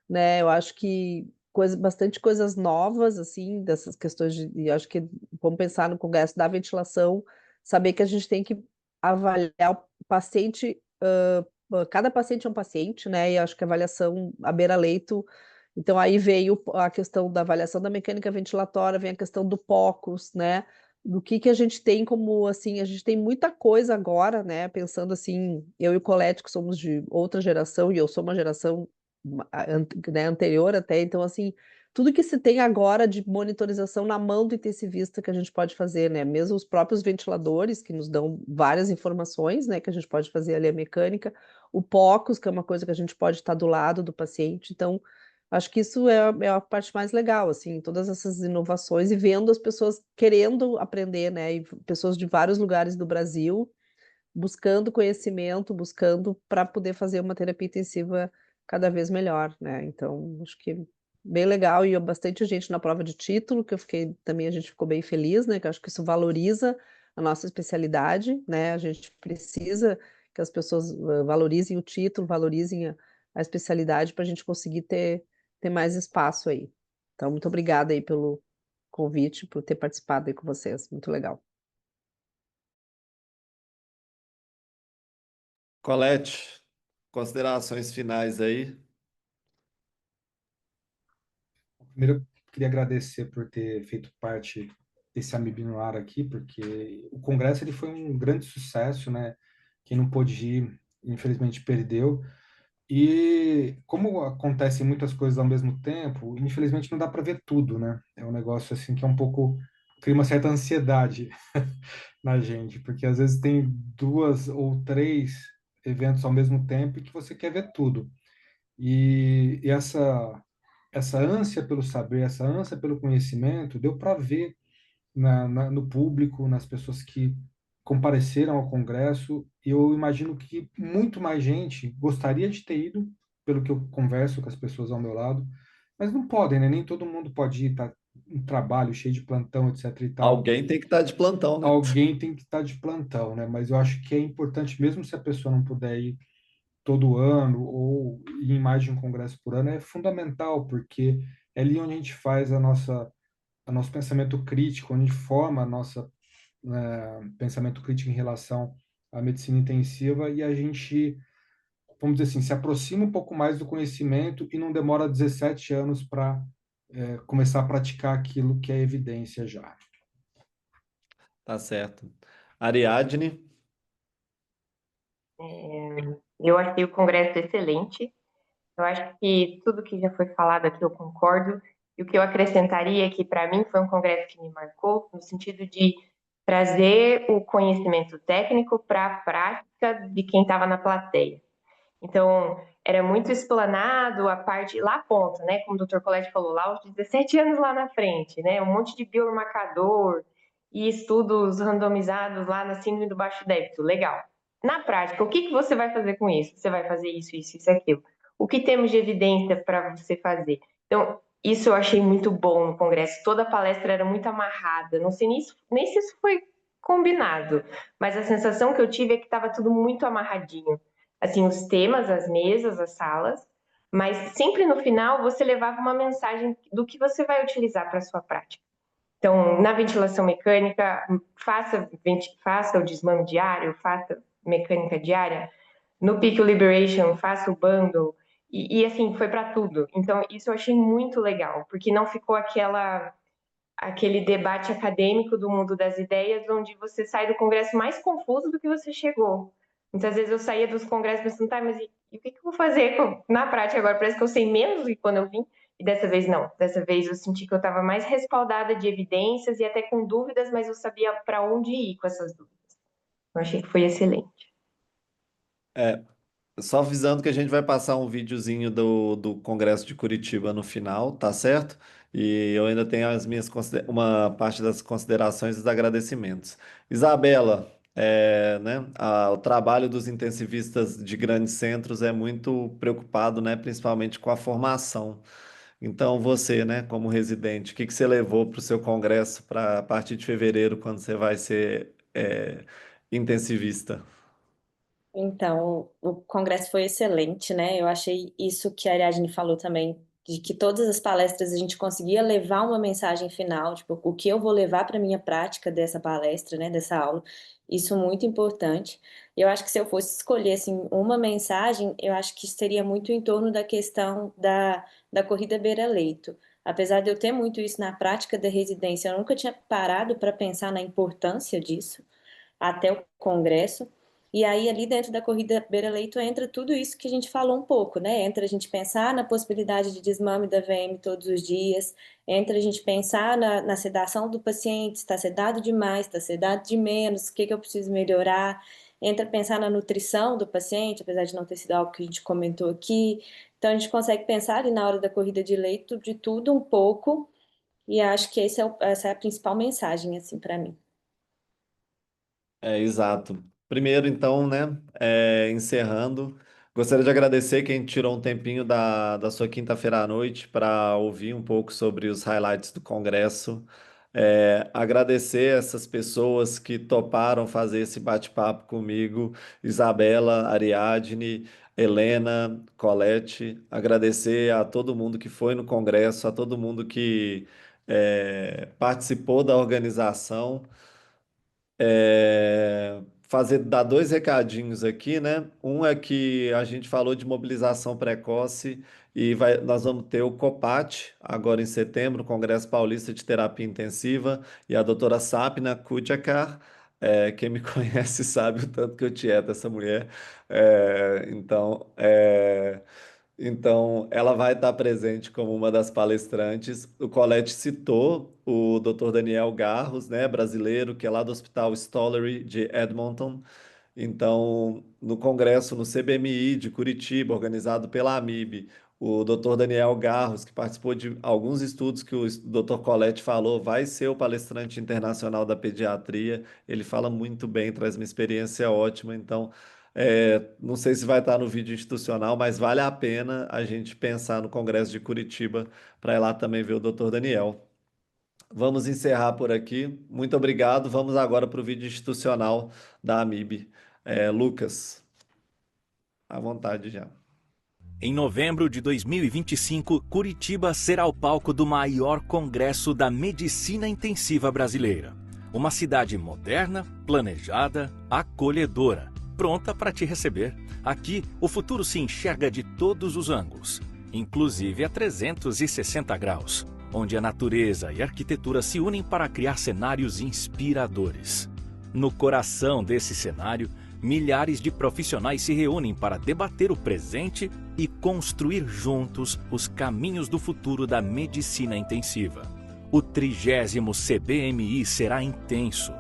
Speaker 5: né? Eu acho que bastante coisas novas, assim, dessas questões e acho que vamos pensar no congresso da ventilação, saber que a gente tem que avaliar o paciente, cada paciente é um paciente, né? E acho que a avaliação à beira-leito. Então, aí veio a questão da avaliação da mecânica ventilatória, vem a questão do POCUS, né? Do que a gente tem como, assim, a gente tem muita coisa agora, né? Pensando assim, eu e o Colete, que somos de outra geração, e eu sou uma geração né, anterior até, então, assim, tudo que se tem agora de monitorização na mão do intensivista que a gente pode fazer, né? Mesmo os próprios ventiladores que nos dão várias informações, né? Que a gente pode fazer ali a mecânica, o POCUS, que é uma coisa que a gente pode estar do lado do paciente. Então, acho que isso é a parte mais legal, assim, todas essas inovações e vendo as pessoas querendo aprender, né? E pessoas de vários lugares do Brasil buscando conhecimento, buscando para poder fazer uma terapia intensiva cada vez melhor, né? Então, acho que bem legal e bastante gente na prova de título, que eu fiquei também a gente ficou bem feliz, né? Que eu acho que isso valoriza a nossa especialidade, né? A gente precisa que as pessoas valorizem o título, valorizem a especialidade para a gente conseguir ter mais espaço aí. Então, muito obrigada aí pelo convite, por ter participado aí com vocês. Muito legal.
Speaker 2: Colete, considerações finais aí.
Speaker 6: Primeiro, eu queria agradecer por ter feito parte desse Amib no ar aqui, porque o congresso ele foi um grande sucesso, né? Quem não pôde ir, infelizmente, perdeu. E como acontecem muitas coisas ao mesmo tempo, infelizmente não dá para ver tudo, né? É um negócio assim que é um pouco cria uma certa ansiedade na gente, porque às vezes tem 2 ou 3 eventos ao mesmo tempo e que você quer ver tudo. E essa ânsia pelo saber, essa ânsia pelo conhecimento, deu para ver no público, nas pessoas que compareceram ao congresso. E eu imagino que muito mais gente gostaria de ter ido, pelo que eu converso com as pessoas ao meu lado, mas não podem, né? Nem todo mundo pode ir, tá um trabalho cheio de plantão, etc e tal.
Speaker 2: Alguém tem que estar de plantão, né?
Speaker 6: Alguém tem que estar de plantão, né? Mas eu acho que é importante, mesmo se a pessoa não puder ir todo ano ou ir em mais de um congresso por ano, é fundamental, porque é ali onde a gente faz a nosso pensamento crítico, onde a gente forma a nossa pensamento crítico em relação à medicina intensiva e a gente, vamos dizer assim, se aproxima um pouco mais do conhecimento e não demora 17 anos para começar a praticar aquilo que é evidência já.
Speaker 2: Tá certo. Ariadne,
Speaker 4: Eu achei o congresso excelente. Eu acho que tudo que já foi falado aqui eu concordo. E o que eu acrescentaria é que, para mim, foi um congresso que me marcou, no sentido de trazer o conhecimento técnico para a prática de quem estava na plateia. Então, era muito explanado a parte lá ponta, né? Como o Dr. Colette falou, lá aos 17 anos lá na frente, né? Um monte de biomarcador e estudos randomizados lá na síndrome do baixo débito. Legal. Na prática, o que você vai fazer com isso? Você vai fazer isso, isso, isso, aquilo. O que temos de evidência para você fazer? Então, isso eu achei muito bom no congresso. Toda a palestra era muito amarrada. Não sei nem se isso foi combinado, mas a sensação que eu tive é que estava tudo muito amarradinho. Assim, os temas, as mesas, as salas, mas sempre no final você levava uma mensagem do que você vai utilizar para a sua prática. Então, na ventilação mecânica, faça o desmame diário, faça mecânica diária. No Peak Liberation, faça o bundle. E assim, foi para tudo. Então, isso eu achei muito legal, porque não ficou aquele debate acadêmico do mundo das ideias, onde você sai do congresso mais confuso do que você chegou. Muitas vezes eu saía dos congressos pensando, tá, mas e o que eu vou fazer na prática agora? Parece que eu sei menos do que quando eu vim. E dessa vez não. Dessa vez eu senti que eu estava mais respaldada de evidências e até com dúvidas, mas eu sabia para onde ir com essas dúvidas. Eu achei que foi excelente.
Speaker 2: só avisando que a gente vai passar um videozinho do Congresso de Curitiba no final, tá certo? E eu ainda tenho uma parte das considerações e dos agradecimentos. Isabela, né, o trabalho dos intensivistas de grandes centros é muito preocupado, né, principalmente com a formação. Então, você, né, como residente, o que que você levou para o seu congresso para a partir de fevereiro, quando você vai ser intensivista?
Speaker 3: Então, o congresso foi excelente, né? Eu achei isso que a Ariadne falou também, de que todas as palestras a gente conseguia levar uma mensagem final, tipo, o que eu vou levar para minha prática dessa palestra, né, dessa aula. Isso muito importante. Eu acho que se eu fosse escolher assim uma mensagem, eu acho que seria muito em torno da questão da corrida beira-leito. Apesar de eu ter muito isso na prática da residência, eu nunca tinha parado para pensar na importância disso até o congresso. E aí, ali dentro da corrida beira-leito, entra tudo isso que a gente falou um pouco, né? Entra a gente pensar na possibilidade de desmame da VM todos os dias, entra a gente pensar na sedação do paciente, está sedado demais, está sedado de menos, o que que eu preciso melhorar, entra pensar na nutrição do paciente, apesar de não ter sido algo que a gente comentou aqui. Então, a gente consegue pensar ali na hora da corrida de leito de tudo um pouco, e acho que essa é a principal mensagem, assim, para mim.
Speaker 2: Exato. Primeiro, então, né, encerrando, gostaria de agradecer quem tirou um tempinho da sua quinta-feira à noite para ouvir um pouco sobre os highlights do Congresso. Agradecer essas pessoas que toparam fazer esse bate-papo comigo, Isabela, Ariadne, Helena, Colette. Agradecer a todo mundo que foi no Congresso, a todo mundo que participou da organização. Dar dois recadinhos aqui, né? Um é que a gente falou de mobilização precoce e nós vamos ter o COPAT agora em setembro, o Congresso Paulista de Terapia Intensiva, e a doutora Sapna Kudjakar, quem me conhece sabe o tanto que eu tieto essa mulher. É, então, é, então, ela vai estar presente como uma das palestrantes. O Colette citou o Dr. Daniel Garros, né, brasileiro, que é lá do Hospital Stollery de Edmonton. Então, no congresso, no CBMI de Curitiba, organizado pela AMIB, o Dr. Daniel Garros, que participou de alguns estudos que o Dr. Colette falou, vai ser o palestrante internacional da pediatria. Ele fala muito bem, traz uma experiência ótima. Então, não sei se vai estar no vídeo institucional, mas vale a pena a gente pensar no Congresso de Curitiba para ir lá também ver o Dr. Daniel. Vamos encerrar por aqui. Muito obrigado. Vamos agora para o vídeo institucional da AMIB. Lucas, à vontade já.
Speaker 7: Em novembro de 2025, Curitiba será o palco do maior congresso da medicina intensiva brasileira. Uma cidade moderna, planejada, acolhedora, pronta para te receber. Aqui, o futuro se enxerga de todos os ângulos, inclusive a 360 graus, onde a natureza e a arquitetura se unem para criar cenários inspiradores. No coração desse cenário, milhares de profissionais se reúnem para debater o presente e construir juntos os caminhos do futuro da medicina intensiva. O 30º CBMI será intenso.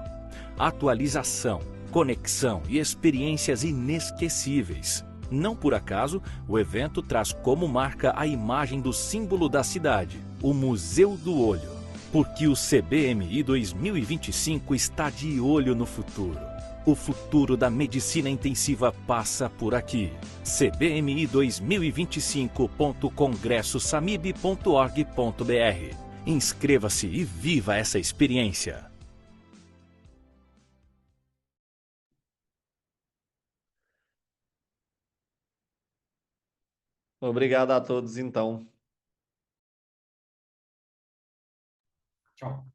Speaker 7: Atualização, conexão e experiências inesquecíveis. Não por acaso, o evento traz como marca a imagem do símbolo da cidade, o Museu do Olho. Porque o CBMI 2025 está de olho no futuro. O futuro da medicina intensiva passa por aqui. cbmi2025.congressosamib.org.br. Inscreva-se e viva essa experiência.
Speaker 2: Obrigado a todos, então.
Speaker 6: Tchau.